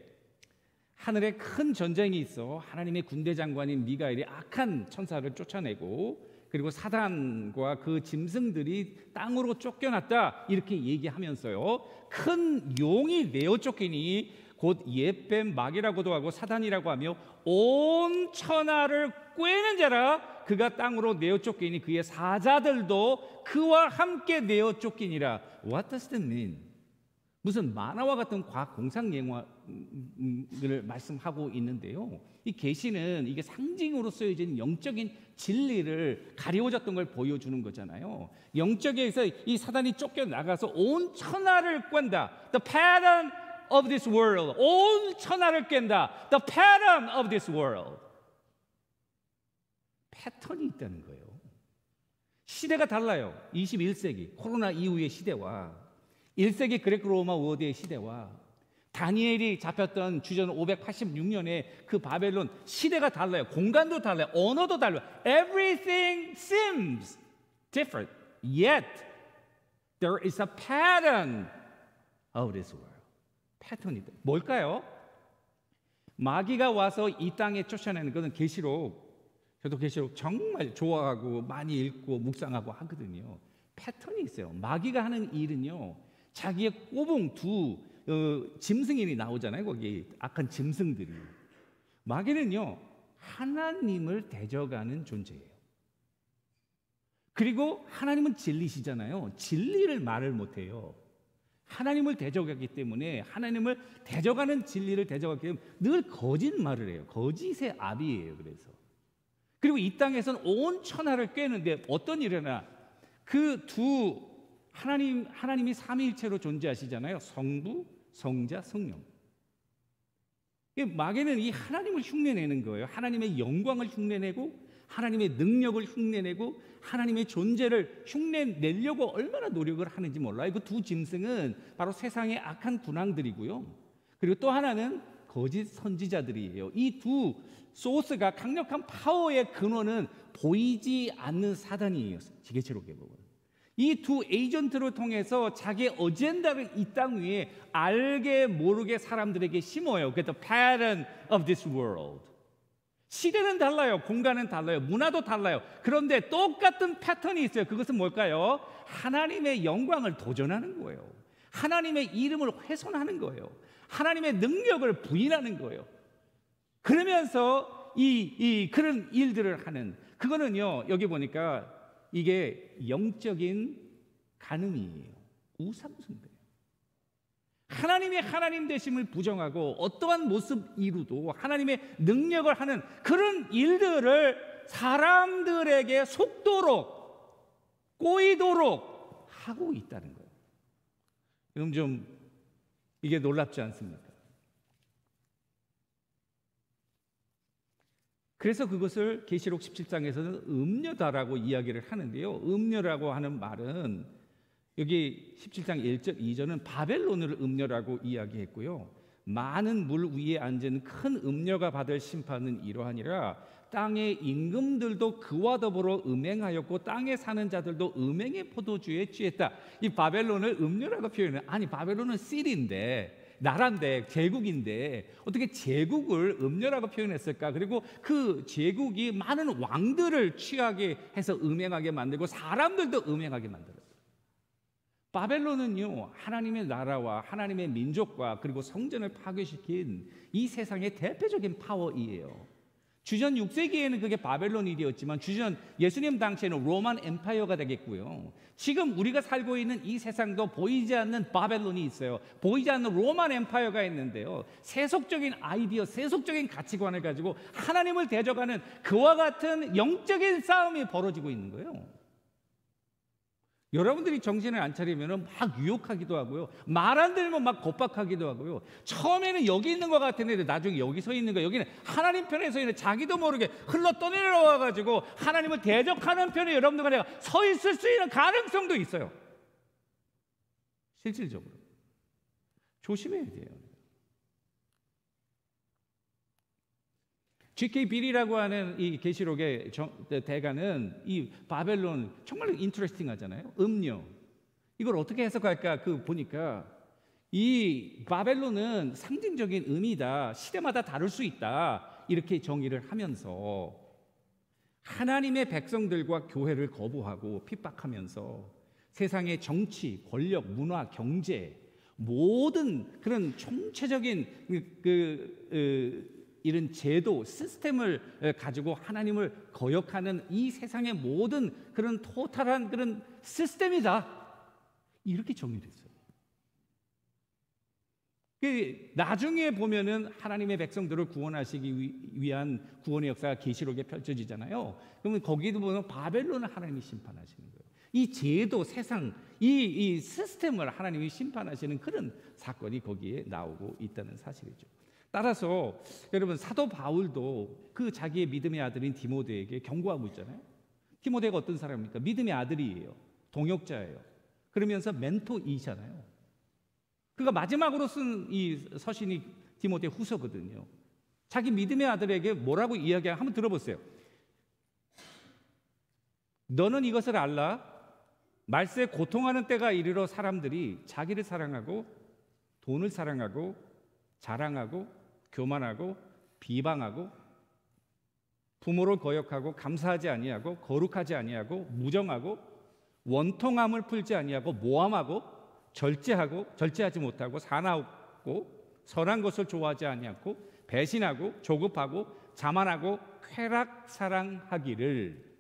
하늘에 큰 전쟁이 있어 하나님의 군대 장관인 미가엘이 악한 천사를 쫓아내고 그리고 사단과 그 짐승들이 땅으로 쫓겨났다 이렇게 얘기하면서요, 큰 용이 내어 쫓기니 곧 옛뱀 마귀라고도 하고 사단이라고 하며 온 천하를 꿰는 자라. 그가 땅으로 내어 쫓기니 그의 사자들도 그와 함께 내어 쫓기니라. What does that mean? 무슨 만화와 같은 과학 공상 영화를 말씀하고 있는데요, 이 계시는 이게 상징으로 쓰여진 영적인 진리를 가리워졌던 걸 보여주는 거잖아요. 영적에서 이 사단이 쫓겨나가서 온 천하를 꿰다. The pattern of this world. 온 천하를 깬다. The pattern of this world. 패턴이 있다는 거예요. 시대가 달라요. 21세기 코로나 이후의 시대와 1세기 그레코 로마 워드의 시대와 다니엘이 잡혔던 주전 586년에 그 바벨론 시대가 달라요. 공간도 달라요. 언어도 달라요. Everything seems different. Yet there is a pattern of this world. 패턴이 있다. 뭘까요? 마귀가 와서 이 땅에 쫓아내는 것은 계시록, 저도 계시록 정말 좋아하고 많이 읽고 묵상하고 하거든요. 패턴이 있어요. 마귀가 하는 일은요, 자기의 꼬붕 두 짐승이 나오잖아요. 거기 악한 짐승들이. 마귀는요, 하나님을 대적하는 존재예요. 그리고 하나님은 진리시잖아요. 진리를 말을 못해요. 하나님을 대적하기 때문에, 하나님을 대적하는 진리를 대적하기 때문에 늘 거짓말을 해요. 거짓의 아비예요. 그리고 이 땅에서는 온 천하를 꿰는데 어떤 일이나 그 두 하나님이 삼위일체로 존재하시잖아요. 성부, 성자, 성령. 마귀는 이 하나님을 흉내내는 거예요. 하나님의 영광을 흉내내고 하나님의 능력을 흉내내고 하나님의 존재를 흉내내려고 얼마나 노력을 하는지 몰라요. 그 두 짐승은 바로 세상의 악한 군왕들이고요. 그리고 또 하나는 거짓 선지자들이에요. 이 두 소스가 강력한 파워의 근원은 보이지 않는 사단이에요. 지게체록에 보면. 이 두 에이전트를 통해서 자기의 어젠다를 이 땅 위에 알게 모르게 사람들에게 심어요. 그래서 pattern of this world. 시대는 달라요. 공간은 달라요. 문화도 달라요. 그런데 똑같은 패턴이 있어요. 그것은 뭘까요? 하나님의 영광을 도전하는 거예요. 하나님의 이름을 훼손하는 거예요. 하나님의 능력을 부인하는 거예요. 그러면서 그런 일들을 하는, 그거는요, 여기 보니까 이게 영적인 간음이에요. 우상숭배예요. 하나님의 하나님 되심을 부정하고 어떠한 모습 이루도 하나님의 능력을 하는 그런 일들을 사람들에게 속도록 꼬이도록 하고 있다는 거예요. 그럼 좀 이게 놀랍지 않습니까? 그래서 그것을 계시록 17장에서는 음녀다라고 이야기를 하는데요. 음녀라고 하는 말은 여기 17장 1절 2절은 바벨론을 음녀라고 이야기했고요. 많은 물 위에 앉은 큰 음녀가 받을 심판은 이러하니라. 땅의 임금들도 그와 더불어 음행하였고 땅에 사는 자들도 음행의 포도주에 취했다. 이 바벨론을 음녀라고 표현해요. 아니, 바벨론은 씰인데, 나라인데, 제국인데 어떻게 제국을 음녀라고 표현했을까? 그리고 그 제국이 많은 왕들을 취하게 해서 음행하게 만들고 사람들도 음행하게 만들었어요. 바벨론은요, 하나님의 나라와 하나님의 민족과 그리고 성전을 파괴시킨 이 세상의 대표적인 파워이에요. 주전 6세기에는 그게 바벨론이 되었지만 주전 예수님 당시에는 로만 엠파이어가 되겠고요. 지금 우리가 살고 있는 이 세상도 보이지 않는 바벨론이 있어요. 보이지 않는 로만 엠파이어가 있는데요. 세속적인 아이디어, 세속적인 가치관을 가지고 하나님을 대적하는 그와 같은 영적인 싸움이 벌어지고 있는 거예요. 여러분들이 정신을 안 차리면 막 유혹하기도 하고요. 말 안 들으면 막 겁박하기도 하고요. 처음에는 여기 있는 것 같았는데 나중에 여기 서 있는 거예요. 여기는 하나님 편에 서 있는, 자기도 모르게 흘러 떠내려와가지고 하나님을 대적하는 편에 여러분들과 내가 서 있을 수 있는 가능성도 있어요. 실질적으로 조심해야 돼요. G.K. 빌이라고 하는 이 계시록의 대가는 이 바벨론 정말 인터레스팅하잖아요. 음녀. 이걸 어떻게 해석할까? 보니까 이 바벨론은 상징적인 의미다. 시대마다 다를 수 있다. 이렇게 정의를 하면서 하나님의 백성들과 교회를 거부하고 핍박하면서 세상의 정치, 권력, 문화, 경제 모든 그런 총체적인 이런 제도, 시스템을 가지고 하나님을 거역하는 이 세상의 모든 그런 토탈한 그런 시스템이다. 이렇게 정의됐어요. 나중에 보면은 하나님의 백성들을 구원하시기 위한 구원의 역사가 계시록에 펼쳐지잖아요. 그러면 거기도 보면 바벨론을 하나님이 심판하시는 거예요. 이 제도, 세상, 이 시스템을 하나님이 심판하시는 그런 사건이 거기에 나오고 있다는 사실이죠. 따라서 여러분, 사도 바울도 그 자기의 믿음의 아들인 디모데에게 경고하고 있잖아요. 디모데가 어떤 사람입니까? 믿음의 아들이에요. 동역자예요. 그러면서 멘토이잖아요. 그가 마지막으로 쓴 이 서신이 디모데 후서거든요. 자기 믿음의 아들에게 뭐라고 이야기하는가 한번 들어보세요. 너는 이것을 알라. 말세에 고통하는 때가 이르러 사람들이 자기를 사랑하고 돈을 사랑하고 자랑하고 교만하고 비방하고 부모를 거역하고 감사하지 아니하고 거룩하지 아니하고 무정하고 원통함을 풀지 아니하고 모함하고 절제하지 못하고 사나우고 선한 것을 좋아하지 아니하고 배신하고 조급하고 자만하고 쾌락 사랑하기를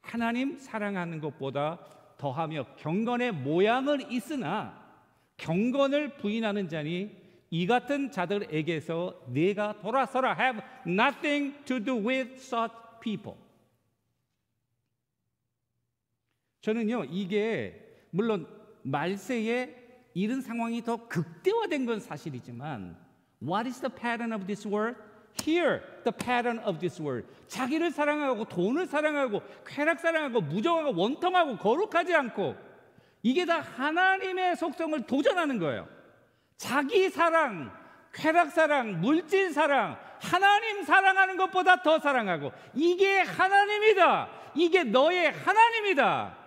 하나님 사랑하는 것보다 더하며 경건의 모양을 있으나 경건을 부인하는 자니 이 같은 자들에게서 네가 돌아서라. Have nothing to do with such people. 저는요, 이게 물론 말세에 이런 상황이 더 극대화된 건 사실이지만 What is the pattern of this world? Here, the pattern of this world. 자기를 사랑하고 돈을 사랑하고 쾌락 사랑하고 무정하고 원통하고 거룩하지 않고 이게 다 하나님의 속성을 도전하는 거예요. 자기 사랑, 쾌락 사랑, 물질 사랑, 하나님 사랑하는 것보다 더 사랑하고 이게 하나님이다. 이게 너의 하나님이다.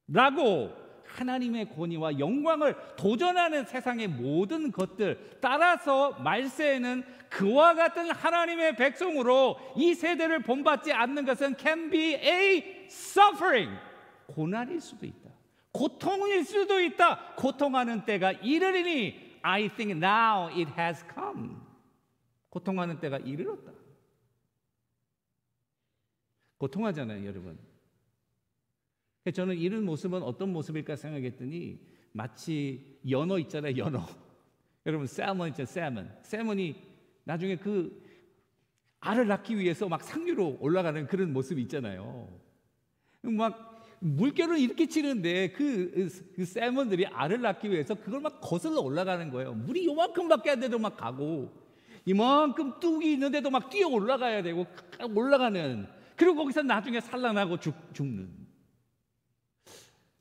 라고 하나님의 권위와 영광을 도전하는 세상의 모든 것들 따라서 말세에는 그와 같은 하나님의 백성으로 이 세대를 본받지 않는 것은 can be a suffering, 고난일 수도 있다, 고통일 수도 있다. 고통하는 때가 이르리니 I think now it has come. 고통하는 때가 이르렀다. 고통하잖아요, 여러분. 저는 이런 모습은 어떤 모습일까 생각했더니 마치 연어 있잖아요, 연어. 여러분, 살몬 있죠, 살몬. 살몬이 나중에 그 알을 낳기 위해서 막 상류로 올라가는 그런 모습이 있잖아요. 막 물결을 이렇게 치는데 그 살몬들이 알을 낳기 위해서 그걸 막 거슬러 올라가는 거예요. 물이 요만큼밖에 안 돼도 막 가고, 이만큼 뚝이 있는데도 막 뛰어 올라가야 되고, 올라가는. 그리고 거기서 나중에 산란하고 죽는.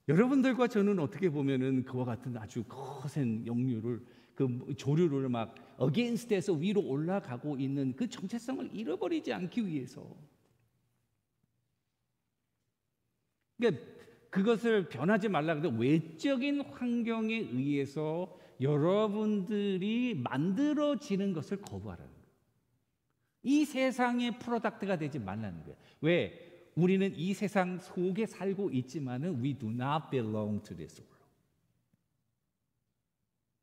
여러분들과 저는 어떻게 보면은 그와 같은 아주 거센 역류를, 그 조류를 막 against에서 위로 올라가고 있는 그 정체성을 잃어버리지 않기 위해서, 그러니까 그것을 변하지 말라. 근데 외적인 환경에 의해서 여러분들이 만들어지는 것을 거부하라는 거예요. 이 세상의 프로덕트가 되지 말라는 거예요. 왜? 우리는 이 세상 속에 살고 있지만은 we do not belong to this world.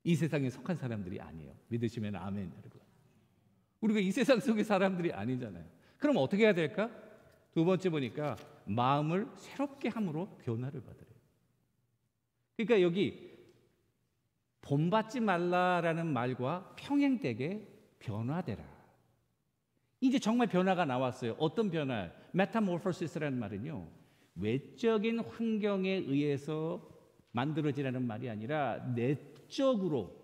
이 세상에 속한 사람들이 아니에요. 믿으시면 아멘, 여러분. 우리가 이 세상 속의 사람들이 아니잖아요. 그럼 어떻게 해야 될까? 두 번째 보니까 마음을 새롭게 함으로 변화를 받으래요. 그러니까 여기 본받지 말라라는 말과 평행되게 변화되라. 이제 정말 변화가 나왔어요. 어떤 변화? 메타모포시스라는 말은요, 외적인 환경에 의해서 만들어지라는 말이 아니라 내적으로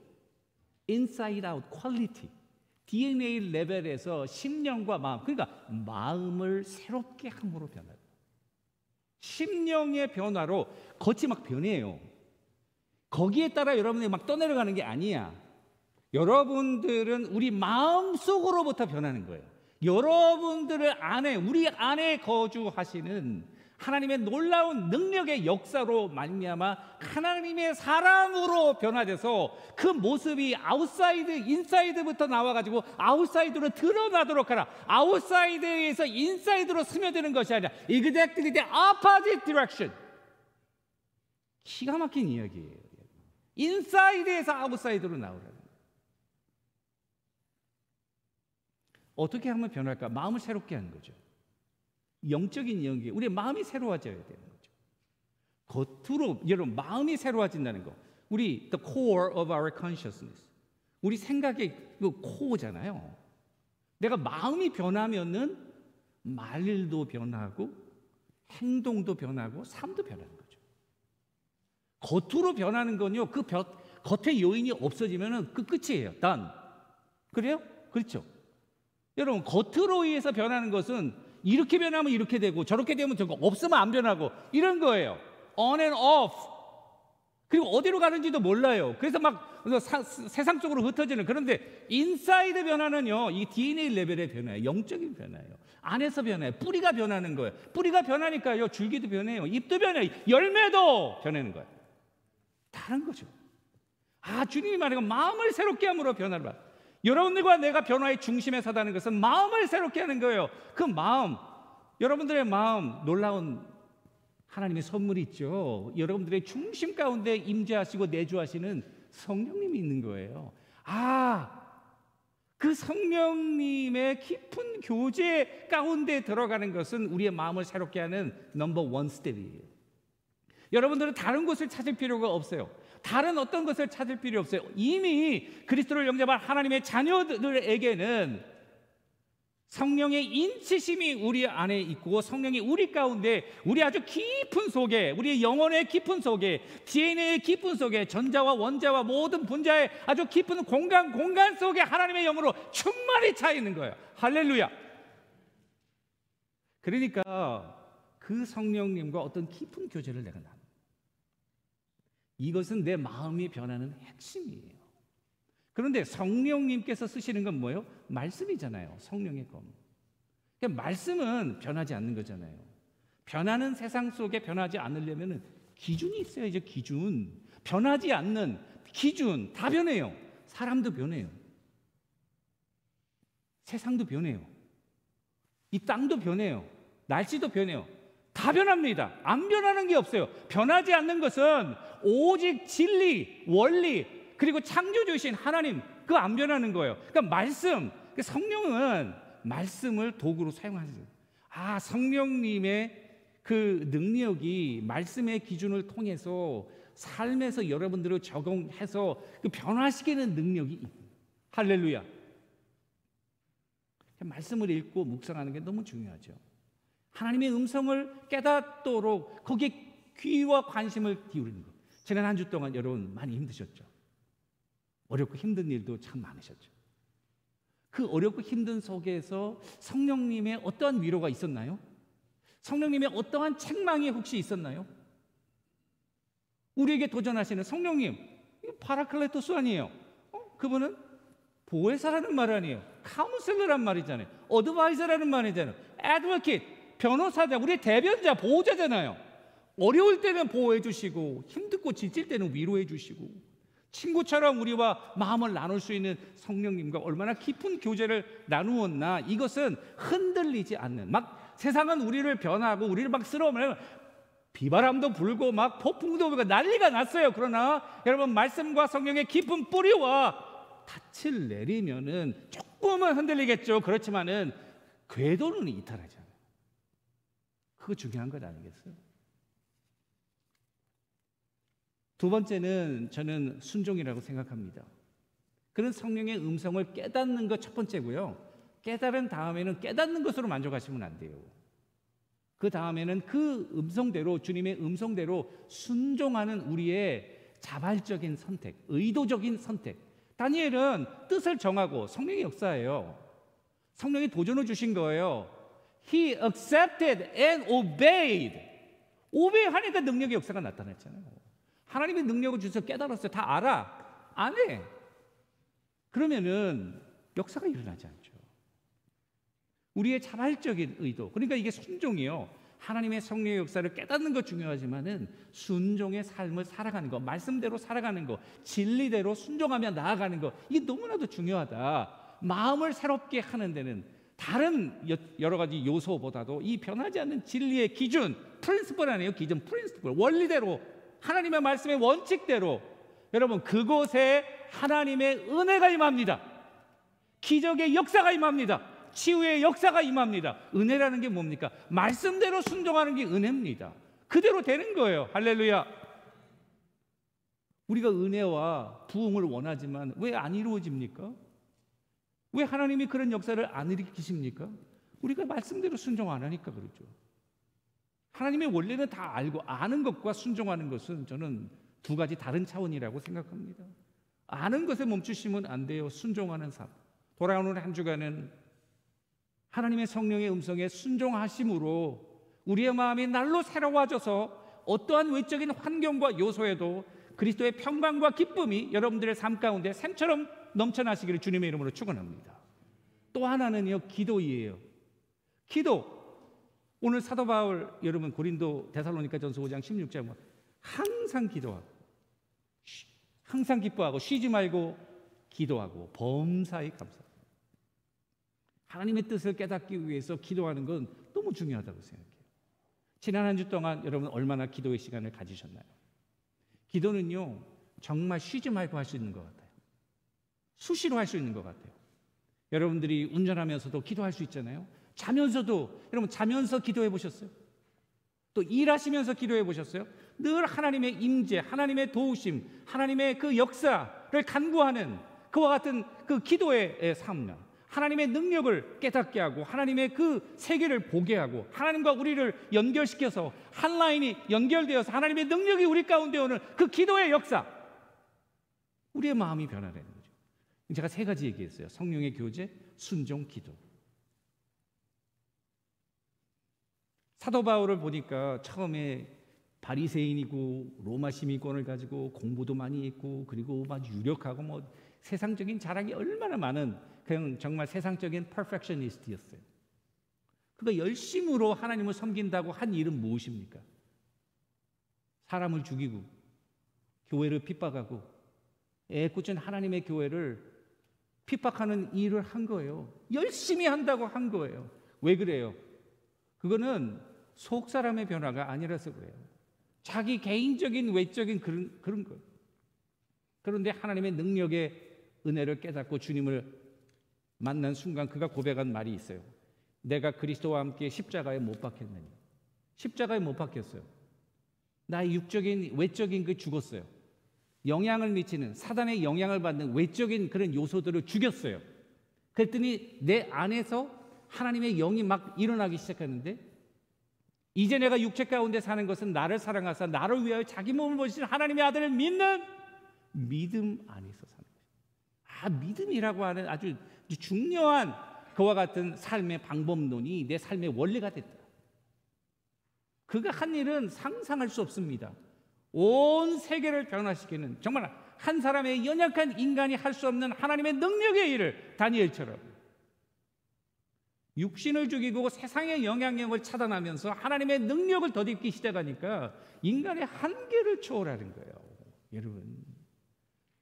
inside out quality, DNA 레벨에서 심령과 마음, 그러니까 마음을 새롭게 함으로 변화해요. 심령의 변화로 겉이 막 변해요. 거기에 따라 여러분이 막 떠내려가는 게 아니야. 여러분들은 우리 마음속으로부터 변하는 거예요. 여러분들의 안에, 우리 안에 거주하시는 하나님의 놀라운 능력의 역사로 말미암아 하나님의 사람으로 변화돼서 그 모습이 아웃사이드, 인사이드부터 나와가지고 아웃사이드로 드러나도록 하라. 아웃사이드에서 인사이드로 스며드는 것이 아니라 exactly the opposite direction. 기가 막힌 이야기예요. 인사이드에서 아웃사이드로 나오라는. 어떻게 하면 변할까? 마음을 새롭게 하는 거죠. 영적인 영계, 우리의 마음이 새로워져야 되는 거죠. 겉으로, 여러분, 마음이 새로워진다는 거. 우리 the core of our consciousness, 우리 생각의 그 코어잖아요. 내가 마음이 변하면은 말도 변하고 행동도 변하고 삶도 변하는 거죠. 겉으로 변하는 건요, 그 겉의 요인이 없어지면은 그 끝이에요. done. 그래요? 그렇죠. 여러분, 겉으로 의해서 변하는 것은 이렇게 변하면 이렇게 되고 저렇게 되면 저거, 없으면 안 변하고 이런 거예요. on and off. 그리고 어디로 가는지도 몰라요. 그래서 막 세상 쪽으로 흩어지는. 그런데 인사이드 변화는요, 이 DNA 레벨의 변화예요. 영적인 변화예요. 안에서 변해요. 뿌리가 변하는 거예요. 뿌리가 변하니까요, 줄기도 변해요. 잎도 변해요. 열매도 변하는 거예요. 다른 거죠. 아, 주님이 말하는 마음을 새롭게 함으로 변화를 받아. 여러분들과 내가 변화의 중심에 서다는 것은 마음을 새롭게 하는 거예요. 그 마음, 여러분들의 마음, 놀라운 하나님의 선물이 있죠. 여러분들의 중심 가운데 임재하시고 내주하시는 성령님이 있는 거예요. 아, 그 성령님의 깊은 교제 가운데 들어가는 것은 우리의 마음을 새롭게 하는 넘버 원 스텝이에요. 여러분들은 다른 곳을 찾을 필요가 없어요. 다른 어떤 것을 찾을 필요 없어요. 이미 그리스도를 영접한 하나님의 자녀들에게는 성령의 인치심이 우리 안에 있고, 성령이 우리 가운데, 우리 아주 깊은 속에, 우리의 영혼의 깊은 속에, DNA의 깊은 속에, 전자와 원자와 모든 분자의 아주 깊은 공간 속에 하나님의 영으로 충만히 차 있는 거예요. 할렐루야. 그러니까 그 성령님과 어떤 깊은 교제를 내가 나눠. 이것은 내 마음이 변하는 핵심이에요. 그런데 성령님께서 쓰시는 건 뭐예요? 말씀이잖아요. 성령의 검. 그러니까 말씀은 변하지 않는 거잖아요. 변하는 세상 속에 변하지 않으려면 기준이 있어야죠. 기준. 변하지 않는 기준. 다 변해요. 사람도 변해요. 세상도 변해요. 이 땅도 변해요. 날씨도 변해요. 다 변합니다. 안 변하는 게 없어요. 변하지 않는 것은 오직 진리, 원리, 그리고 창조주이신 하나님, 그거 안 변하는 거예요. 그러니까 말씀, 성령은 말씀을 도구로 사용하세요. 아, 성령님의 그 능력이 말씀의 기준을 통해서 삶에서 여러분들을 적용해서 그 변화시키는 능력이, 할렐루야. 말씀을 읽고 묵상하는 게 너무 중요하죠. 하나님의 음성을 깨닫도록 거기에 귀와 관심을 기울이는 것. 지난 한 주 동안 여러분 많이 힘드셨죠. 어렵고 힘든 일도 참 많으셨죠. 그 어렵고 힘든 속에서 성령님의 어떠한 위로가 있었나요? 성령님의 어떠한 책망이 혹시 있었나요? 우리에게 도전하시는 성령님, 파라클레토스 아니에요. 그분은 보혜사라는 말 아니에요. 카운셀러란 말이잖아요. 어드바이저라는 말이잖아요. 애드버킷, 변호사자, 우리의 대변자, 보호자잖아요. 어려울 때는 보호해 주시고 힘들고 지칠 때는 위로해 주시고 친구처럼 우리와 마음을 나눌 수 있는 성령님과 얼마나 깊은 교제를 나누었나. 이것은 흔들리지 않는, 막 세상은 우리를 변하고 우리를 막 쓸어오면 비바람도 불고 막 폭풍도 불고 난리가 났어요. 그러나 여러분, 말씀과 성령의 깊은 뿌리와 닻을 내리면은 조금은 흔들리겠죠. 그렇지만은 궤도는 이탈하지 않아요. 그거 중요한 것 아니겠어요? 두 번째는 저는 순종이라고 생각합니다. 그런 성령의 음성을 깨닫는 것 첫 번째고요. 깨달은 다음에는 깨닫는 것으로 만족하시면 안 돼요. 그 다음에는 그 음성대로, 주님의 음성대로 순종하는 우리의 자발적인 선택, 의도적인 선택. 다니엘은 뜻을 정하고 성령의 역사예요. 성령이 도전을 주신 거예요. He accepted and obeyed. 오베이하니까 능력의 역사가 나타났잖아요. 하나님의 능력을 주셔서 깨달았어요. 다 알아. 안 해. 그러면은 역사가 일어나지 않죠. 우리의 자발적인 의도, 그러니까 이게 순종이요. 하나님의 성령의 역사를 깨닫는 것 중요하지만은 순종의 삶을 살아가는 것, 말씀대로 살아가는 것, 진리대로 순종하며 나아가는 것, 이게 너무나도 중요하다. 마음을 새롭게 하는 데는 다른 여러 가지 요소보다도 이 변하지 않는 진리의 기준, 프린시플 아니에요. 기준, 프린시플, 원리대로, 하나님의 말씀의 원칙대로, 여러분, 그곳에 하나님의 은혜가 임합니다. 기적의 역사가 임합니다. 치유의 역사가 임합니다. 은혜라는 게 뭡니까? 말씀대로 순종하는 게 은혜입니다. 그대로 되는 거예요. 할렐루야. 우리가 은혜와 부흥을 원하지만 왜 안 이루어집니까? 왜 하나님이 그런 역사를 안 일으키십니까? 우리가 말씀대로 순종 안 하니까 그렇죠. 하나님의 원리는 다 알고, 아는 것과 순종하는 것은 저는 두 가지 다른 차원이라고 생각합니다. 아는 것에 멈추시면 안 돼요. 순종하는 삶. 돌아오는 한 주간은 하나님의 성령의 음성에 순종하심으로 우리의 마음이 날로 새로워져서 어떠한 외적인 환경과 요소에도 그리스도의 평강과 기쁨이 여러분들의 삶 가운데 샘처럼 넘쳐나시기를 주님의 이름으로 축원합니다. 또 하나는요, 기도이에요. 기도. 오늘 사도 바울, 여러분 고린도 데살로니가전서 5장 16절 보면 항상 기도하고, 항상 기뻐하고, 쉬지 말고 기도하고, 범사에 감사하고. 하나님의 뜻을 깨닫기 위해서 기도하는 건 너무 중요하다고 생각해요. 지난 한 주 동안 여러분 얼마나 기도의 시간을 가지셨나요? 기도는요, 정말 쉬지 말고 할 수 있는 것 같아요. 수시로 할 수 있는 것 같아요. 여러분들이 운전하면서도 기도할 수 있잖아요. 자면서도, 여러분 자면서 기도해 보셨어요? 또 일하시면서 기도해 보셨어요? 늘 하나님의 임재, 하나님의 도우심, 하나님의 그 역사를 간구하는 그와 같은 그 기도의 삶, 하나님의 능력을 깨닫게 하고 하나님의 그 세계를 보게 하고 하나님과 우리를 연결시켜서 한 라인이 연결되어서 하나님의 능력이 우리 가운데 오는 그 기도의 역사, 우리의 마음이 변화되는 거죠. 제가 세 가지 얘기했어요. 성령의 교제, 순종, 기도. 사도 바울을 보니까 처음에 바리새인이고 로마 시민권을 가지고 공부도 많이 했고 그리고 막 유력하고 뭐 세상적인 자랑이 얼마나 많은, 그냥 정말 세상적인 퍼펙셔니스트였어요. 그가 열심으로 하나님을 섬긴다고 한 일은 무엇입니까? 사람을 죽이고 교회를 핍박하고 애꿎은 하나님의 교회를 핍박하는 일을 한 거예요. 열심히 한다고 한 거예요. 왜 그래요? 그거는 속 사람의 변화가 아니라서 그래요. 자기 개인적인 외적인 그런 거예요. 그런데 하나님의 능력의 은혜를 깨닫고 주님을 만난 순간 그가 고백한 말이 있어요. 내가 그리스도와 함께 십자가에 못 박혔느니. 십자가에 못 박혔어요. 나의 육적인 외적인 그 죽었어요. 영향을 미치는, 사단의 영향을 받는 외적인 그런 요소들을 죽였어요. 그랬더니 내 안에서 하나님의 영이 막 일어나기 시작하는데, 이제 내가 육체 가운데 사는 것은 나를 사랑하사 나를 위하여 자기 몸을 버리신 하나님의 아들을 믿는 믿음 안에서 사는 거예요. 믿음이라고 하는 아주 중요한 그와 같은 삶의 방법론이 내 삶의 원리가 됐다. 그가 한 일은 상상할 수 없습니다. 온 세계를 변화시키는, 정말 한 사람의 연약한 인간이 할 수 없는 하나님의 능력의 일을 다니엘처럼 육신을 죽이고 세상의 영향력을 차단하면서 하나님의 능력을 덧입기 시작하니까 인간의 한계를 초월하는 거예요. 여러분,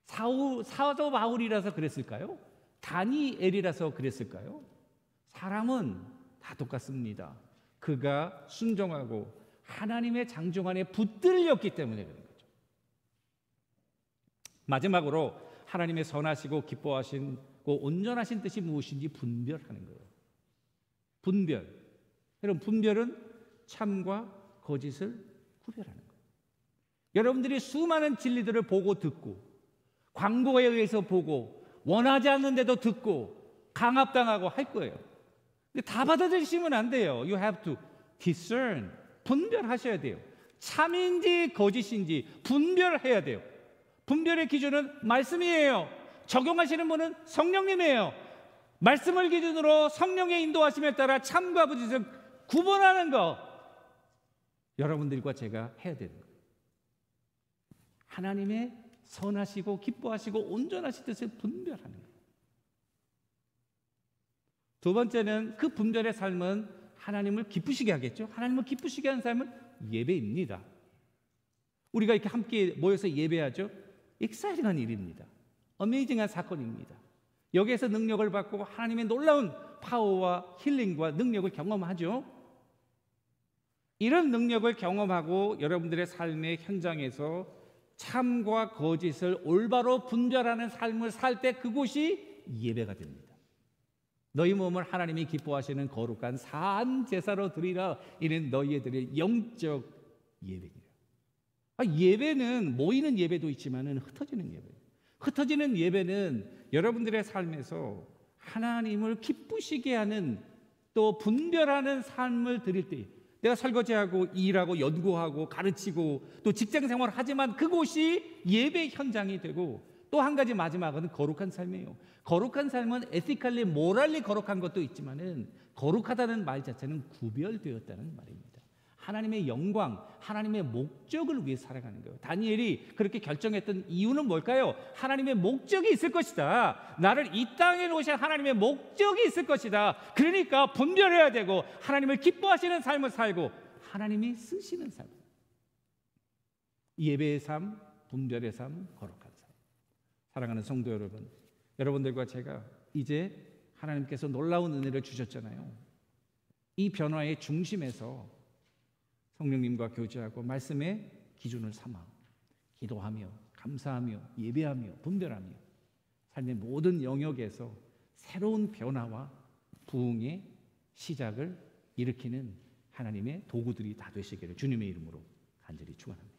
사도 바울이라서 그랬을까요? 다니엘이라서 그랬을까요? 사람은 다 똑같습니다. 그가 순종하고 하나님의 장정 안에 붙들렸기 때문에 그런 거죠. 마지막으로 하나님의 선하시고 기뻐하시고 온전하신 뜻이 무엇인지 분별하는 거예요. 분별. 여러분, 분별은 참과 거짓을 구별하는 거예요. 여러분들이 수많은 진리들을 보고 듣고 광고에 의해서 보고 원하지 않는데도 듣고 강압당하고 할 거예요. 근데 다 받아들이시면 안 돼요. You have to discern. 분별하셔야 돼요. 참인지 거짓인지 분별해야 돼요. 분별의 기준은 말씀이에요. 적용하시는 분은 성령님이에요. 말씀을 기준으로 성령의 인도하심에 따라 참과 거짓을 구분하는 거, 여러분들과 제가 해야 되는 거예요. 하나님의 선하시고 기뻐하시고 온전하신 뜻을 분별하는 거예요. 두 번째는 그 분별의 삶은 하나님을 기쁘시게 하겠죠. 하나님을 기쁘시게 하는 삶은 예배입니다. 우리가 이렇게 함께 모여서 예배하죠. 익사이팅한 일입니다. 어메이징한 사건입니다. 여기에서 능력을 받고 하나님의 놀라운 파워와 힐링과 능력을 경험하죠. 이런 능력을 경험하고 여러분들의 삶의 현장에서 참과 거짓을 올바로 분별하는 삶을 살 때 그곳이 예배가 됩니다. 너희 몸을 하나님이 기뻐하시는 거룩한 산 제사로 드리라. 이는 너희들의 영적 예배니라. 예배는 모이는 예배도 있지만은 흩어지는 예배. 흩어지는 예배는 여러분들의 삶에서 하나님을 기쁘시게 하는, 또 분별하는 삶을 드릴 때, 내가 설거지하고 일하고 연구하고 가르치고 또 직장 생활을 하지만 그곳이 예배 현장이 되고, 또 한 가지 마지막은 거룩한 삶이에요. 거룩한 삶은 에티컬리 모랄리 거룩한 것도 있지만은 거룩하다는 말 자체는 구별되었다는 말입니다. 하나님의 영광, 하나님의 목적을 위해 살아가는 거예요. 다니엘이 그렇게 결정했던 이유는 뭘까요? 하나님의 목적이 있을 것이다. 나를 이 땅에 놓으신 하나님의 목적이 있을 것이다. 그러니까 분별해야 되고 하나님을 기뻐하시는 삶을 살고 하나님이 쓰시는 삶. 예배의 삶, 분별의 삶, 거룩한 삶. 사랑하는 성도 여러분, 여러분들과 제가 이제 하나님께서 놀라운 은혜를 주셨잖아요. 이 변화의 중심에서 성령님과 교제하고 말씀의 기준을 삼아 기도하며 감사하며 예배하며 분별하며 삶의 모든 영역에서 새로운 변화와 부흥의 시작을 일으키는 하나님의 도구들이 다 되시기를 주님의 이름으로 간절히 축원합니다.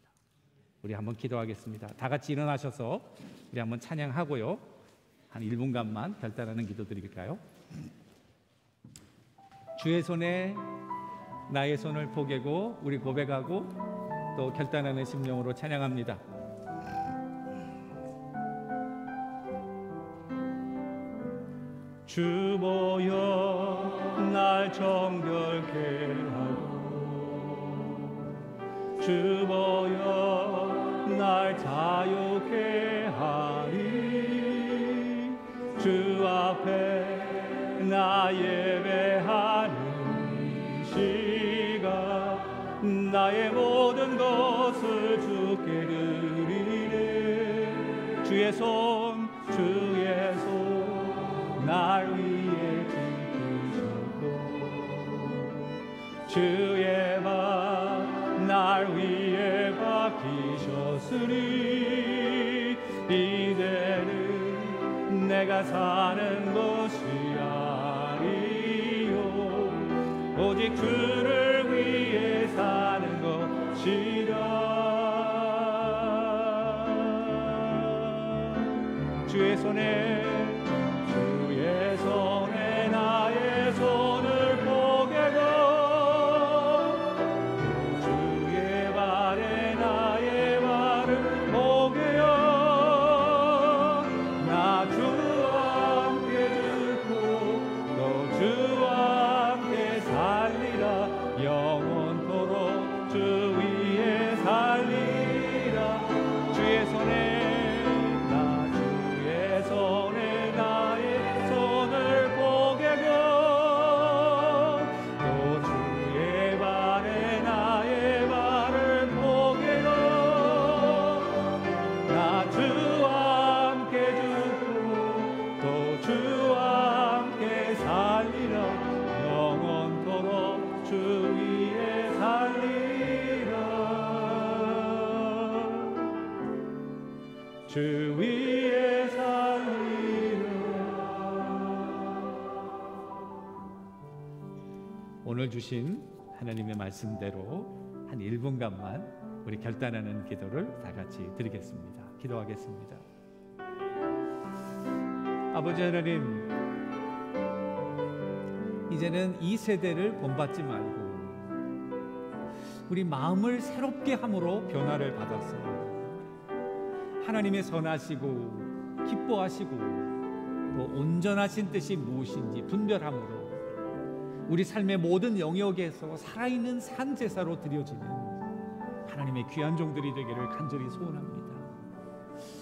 우리 한번 기도하겠습니다. 다 같이 일어나셔서 우리 한번 찬양하고요. 한 1분간만 결단하는 기도 드릴까요? 주의 손에 나의 손을 포개고 우리 고백하고 또 결단하는 심령으로 찬양합니다. 주 보여 날 정결케 하고 주 보여 날 자유케 하리 주 앞에 나 예배하는 시간 나의 모든 것을 주의 손 날 위에 짚으셨고 주의 발 날 위에 박히셨으니 이제는 내가 사는 것이 아니요 오직 주를 위해 사는 것이라. 주의 손에 나의 손을 포개고 주의 발에 나의 발을 포개어 나 주와 함께 죽고 또 주와 함께 살리라 영원토록 주 위에 살리라. 주의 손에 주 위에 살리라. 오늘 주신 하나님의 말씀대로 한 1분간만 우리 결단하는 기도를 다 같이 드리겠습니다. 기도하겠습니다. 아버지 하나님, 이제는 이 세대를 본받지 말고 우리 마음을 새롭게 함으로 변화를 받았습니다. 하나님의 선하시고 기뻐하시고 또 온전하신 뜻이 무엇인지 분별함으로 우리 삶의 모든 영역에서 살아있는 산제사로 드려지는 하나님의 귀한 종들이 되기를 간절히 소원합니다.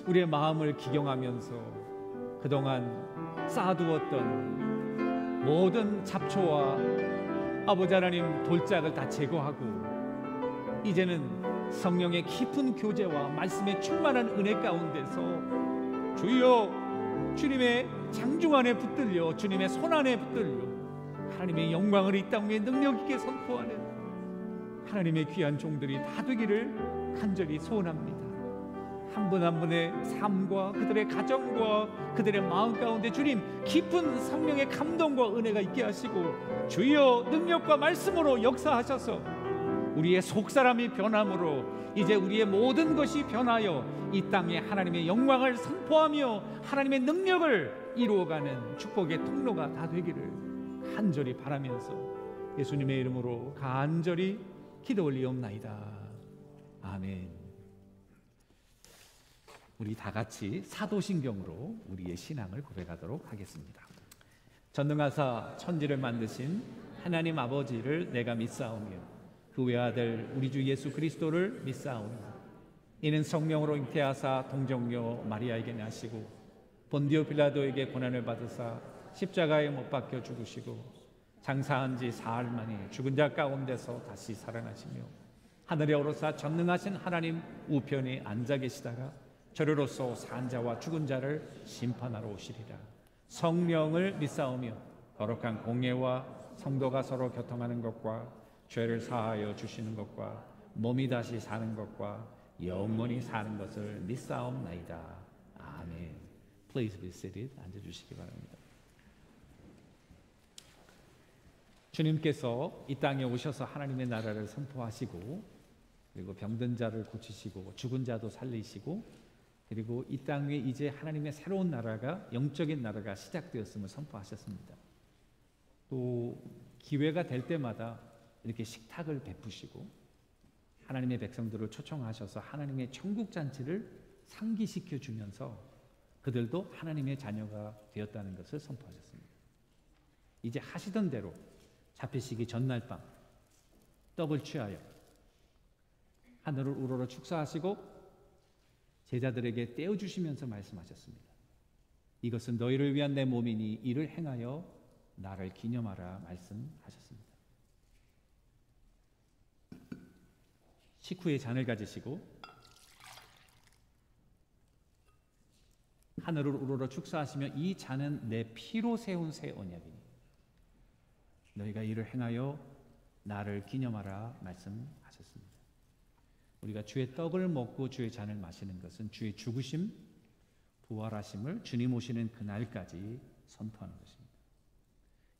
우리의 마음을 기경하면서 그동안 쌓아두었던 모든 잡초와 아버지 하나님 돌짝을 다 제거하고 이제는 성령의 깊은 교제와 말씀의 충만한 은혜 가운데서 주여 주님의 장중 안에 붙들려 주님의 손 안에 붙들려 하나님의 영광을 이 땅 위에 능력 있게 선포하는 하나님의 귀한 종들이 다 되기를 간절히 소원합니다. 한 분 한 분의 삶과 그들의 가정과 그들의 마음 가운데 주님 깊은 성령의 감동과 은혜가 있게 하시고 주여 능력과 말씀으로 역사하셔서 우리의 속사람이 변함으로 이제 우리의 모든 것이 변하여 이 땅에 하나님의 영광을 선포하며 하나님의 능력을 이루어가는 축복의 통로가 다 되기를 간절히 바라면서 예수님의 이름으로 간절히 기도 올리옵나이다. 아멘. 우리 다 같이 사도신경으로 우리의 신앙을 고백하도록 하겠습니다. 전능하사 천지를 만드신 하나님 아버지를 내가 믿사오며 그 외아들 우리 주 예수 그리스도를 믿사오니 이는 성령으로 잉태하사 동정녀 마리아에게 나시고 본디오 빌라도에게 고난을 받으사 십자가에 못 박혀 죽으시고 장사한 지 사흘 만에 죽은 자 가운데서 다시 살아나시며 하늘에 오르사 전능하신 하나님 우편에 앉아 계시다가 저리로서 산 자와 죽은 자를 심판하러 오시리라. 성령을 믿사오며 거룩한 공예와 성도가 서로 교통하는 것과 죄를 사하여 주시는 것과 몸이 다시 사는 것과 영원히 사는 것을 믿사옵나이다. 아멘. Please be seated. 앉아주시기 바랍니다. 주님께서 이 땅에 오셔서 하나님의 나라를 선포하시고 그리고 병든 자를 고치시고 죽은 자도 살리시고 그리고 이 땅 위에 이제 하나님의 새로운 나라가 영적인 나라가 시작되었음을 선포하셨습니다. 또 기회가 될 때마다 이렇게 식탁을 베푸시고 하나님의 백성들을 초청하셔서 하나님의 천국 잔치를 상기시켜 주면서 그들도 하나님의 자녀가 되었다는 것을 선포하셨습니다. 이제 하시던 대로 잡히시기 전날 밤 떡을 취하여 하늘을 우러러 축사하시고 제자들에게 떼어주시면서 말씀하셨습니다. 이것은 너희를 위한 내 몸이니 이를 행하여 나를 기념하라 말씀하셨습니다. 식후에 잔을 가지시고 하늘을 우러러 축사하시며 이 잔은 내 피로 세운 새 언약이니 너희가 이를 행하여 나를 기념하라 말씀하셨습니다. 우리가 주의 떡을 먹고 주의 잔을 마시는 것은 주의 죽으심, 부활하심을 주님 오시는 그날까지 선포하는 것입니다.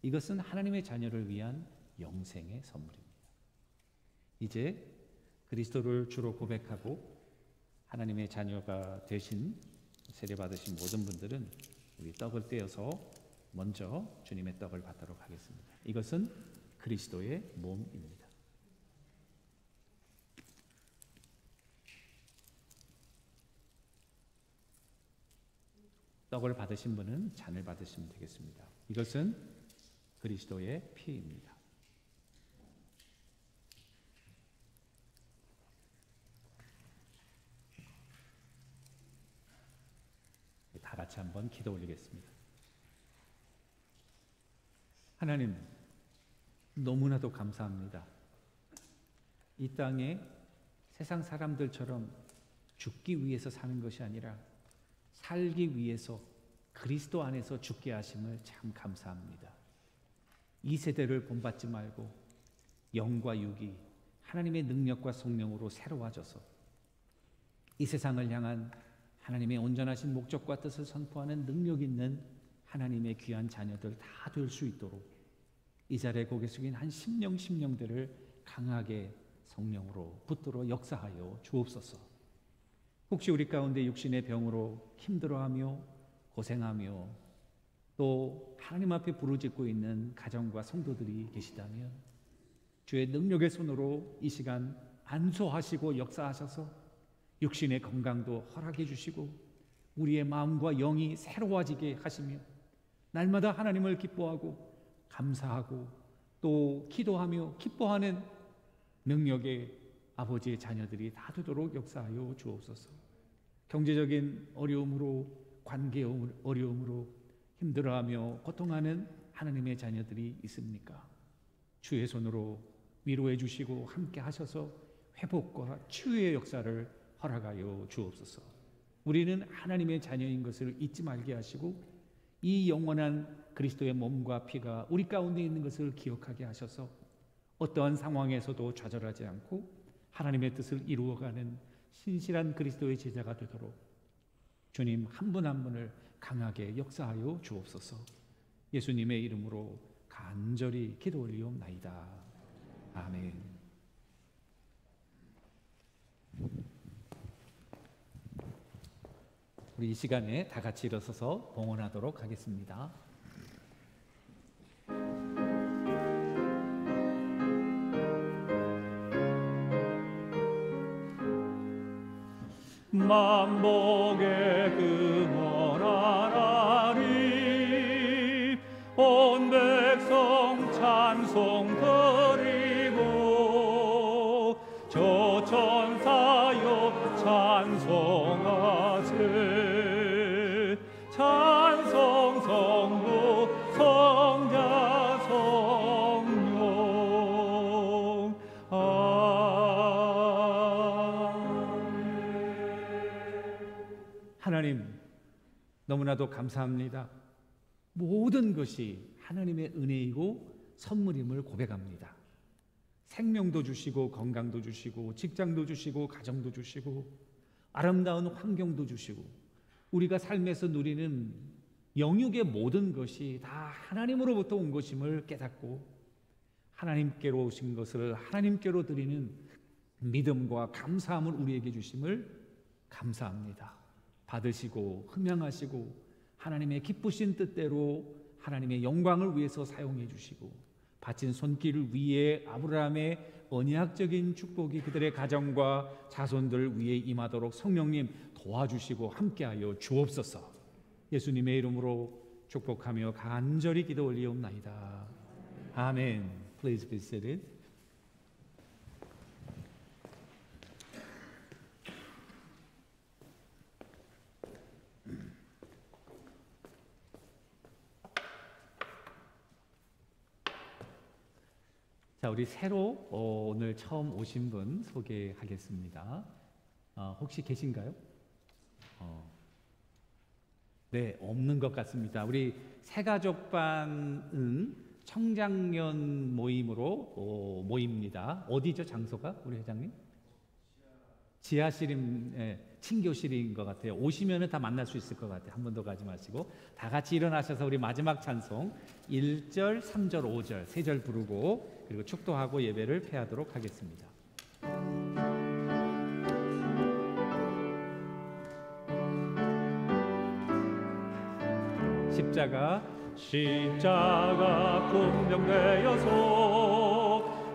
이것은 하나님의 자녀를 위한 영생의 선물입니다. 이제 그리스도를 주로 고백하고 하나님의 자녀가 되신 세례받으신 모든 분들은 우리 떡을 떼어서 먼저 주님의 떡을 받도록 하겠습니다. 이것은 그리스도의 몸입니다. 떡을 받으신 분은 잔을 받으시면 되겠습니다. 이것은 그리스도의 피입니다. 다 같이 한번 기도 올리겠습니다. 하나님, 너무나도 감사합니다. 이 땅에 세상 사람들처럼 죽기 위해서 사는 것이 아니라 살기 위해서 그리스도 안에서 죽게 하심을 참 감사합니다. 이 세대를 본받지 말고 영과 육이 하나님의 능력과 성령으로 새로워져서 이 세상을 향한 하나님의 온전하신 목적과 뜻을 선포하는 능력 있는 하나님의 귀한 자녀들 다 될 수 있도록 이 자리에 고개 숙인 한 심령들을 강하게 성령으로 붙들어 역사하여 주옵소서. 혹시 우리 가운데 육신의 병으로 힘들어하며 고생하며 또 하나님 앞에 부르짖고 있는 가정과 성도들이 계시다면 주의 능력의 손으로 이 시간 안수하시고 역사하셔서 육신의 건강도 허락해 주시고 우리의 마음과 영이 새로워지게 하시며 날마다 하나님을 기뻐하고 감사하고 또 기도하며 기뻐하는 능력의 아버지의 자녀들이 다 되도록 역사하여 주옵소서. 경제적인 어려움으로 관계 어려움으로 힘들어하며 고통하는 하나님의 자녀들이 있습니까? 주의 손으로 위로해 주시고 함께 하셔서 회복과 치유의 역사를 허락하여 주옵소서. 우리는 하나님의 자녀인 것을 잊지 말게 하시고 이 영원한 그리스도의 몸과 피가 우리 가운데 있는 것을 기억하게 하셔서 어떠한 상황에서도 좌절하지 않고 하나님의 뜻을 이루어가는 신실한 그리스도의 제자가 되도록 주님 한 분 한 분을 강하게 역사하여 주옵소서. 예수님의 이름으로 간절히 기도 올리옵나이다. 아멘. 우리 이 시간에 다 같이 일어서서 봉헌하도록 하겠습니다. 만복의 금원하나님 온 백성 찬송 드리고 저 천사여 찬송하세 찬송 성부 성자 성령 하나님, 너무나도 감사합니다. 모든 것이 하나님의 은혜이고 선물임을 고백합니다. 생명도 주시고 건강도 주시고 직장도 주시고 가정도 주시고 아름다운 환경도 주시고 우리가 삶에서 누리는 영육의 모든 것이 다 하나님으로부터 온 것임을 깨닫고 하나님께로 오신 것을 하나님께로 드리는 믿음과 감사함을 우리에게 주심을 감사합니다. 받으시고 흠양하시고 하나님의 기쁘신 뜻대로 하나님의 영광을 위해서 사용해 주시고 바친 손길 위에 아브라함의 언약적인 축복이 그들의 가정과 자손들 위에 임하도록 성령님 도와주시고 함께하여 주옵소서. 예수님의 이름으로 축복하며 간절히 기도 올리옵나이다. 아멘. Please be seated. 자, 우리 새로 오늘 처음 오신 분 소개하겠습니다. 혹시 계신가요? 네, 없는 것 같습니다. 우리 새가족반은 청장년 모임으로 모입니다. 어디죠, 장소가? 우리 회장님? 지하실인, 친교실인 것 같아요. 오시면은 다 만날 수 있을 것 같아요. 한 번도 가지 마시고 다 같이 일어나셔서 우리 마지막 찬송 1절, 3절, 5절 3절 부르고 그리고 축도하고 예배를 폐하도록 하겠습니다. 십자가 군병되어서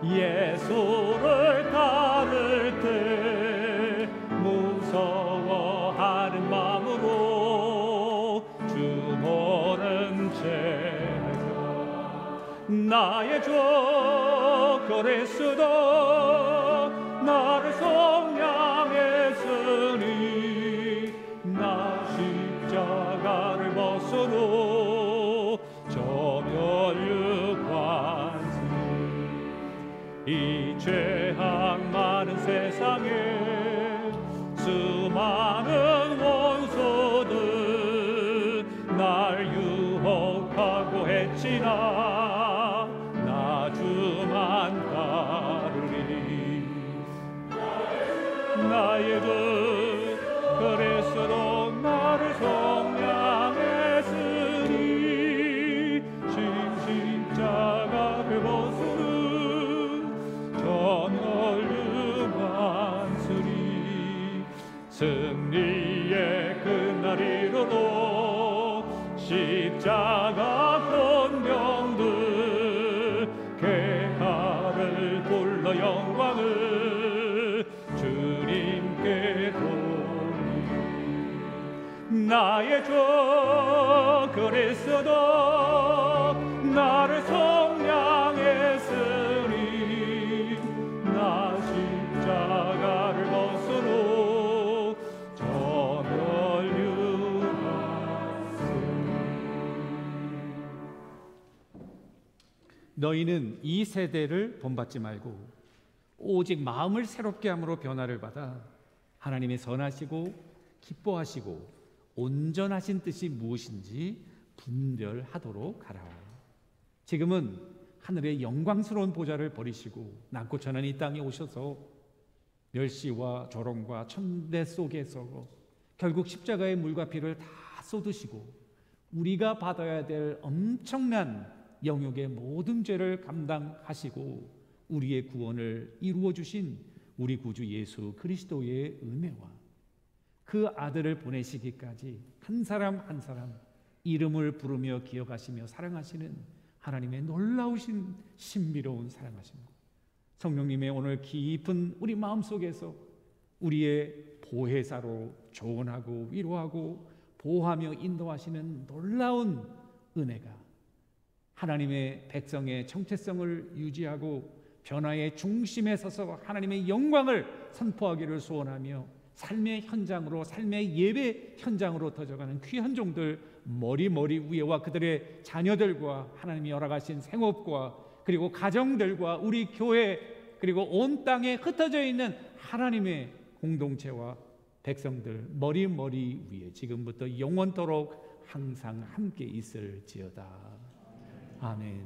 예수를 따를 때 무서워하는 마음으로 주 모른 채 나의 주 그리스도 나를 속량했으니 나 십자가를 벗으로 저 멸류관을 이 죄악 많은 세상에 수많은 원수들 날 유혹하고 했지나 나 주만 따르리 나의 주 그리스도 나를 속량했으니 십자가를 벗으는 전열유관스리 승리의 그날 이르러 십자가 권병들 궤가를 돌러 영광을 주님께 나의 주 그리스도 나를 속량했으니 나 십자가를 벗으로 저 멸류관을 너희는 이 세대를 본받지 말고 오직 마음을 새롭게 함으로 변화를 받아 하나님의 선하시고 기뻐하시고 온전하신 뜻이 무엇인지 분별하도록 하라. 지금은 하늘의 영광스러운 보좌를 버리시고 낮고 천한 이 땅에 오셔서 멸시와 조롱과 천대 속에서 결국 십자가의 물과 피를 다 쏟으시고 우리가 받아야 될 엄청난 영역의 모든 죄를 감당하시고 우리의 구원을 이루어 주신 우리 구주 예수 그리스도의 은혜와 그 아들을 보내시기까지 한 사람 한 사람 이름을 부르며 기억하시며 사랑하시는 하나님의 놀라우신 신비로운 사랑하심과 성령님의 오늘 깊은 우리 마음속에서 우리의 보혜사로 조언하고 위로하고 보호하며 인도하시는 놀라운 은혜가 하나님의 백성의 정체성을 유지하고 변화의 중심에 서서 하나님의 영광을 선포하기를 소원하며 삶의 현장으로 삶의 예배 현장으로 터져가는 귀한 종들 머리 위에와 그들의 자녀들과 하나님이 허락하신 생업과 그리고 가정들과 우리 교회 그리고 온 땅에 흩어져 있는 하나님의 공동체와 백성들 머리 위에 지금부터 영원토록 항상 함께 있을지어다. 아멘.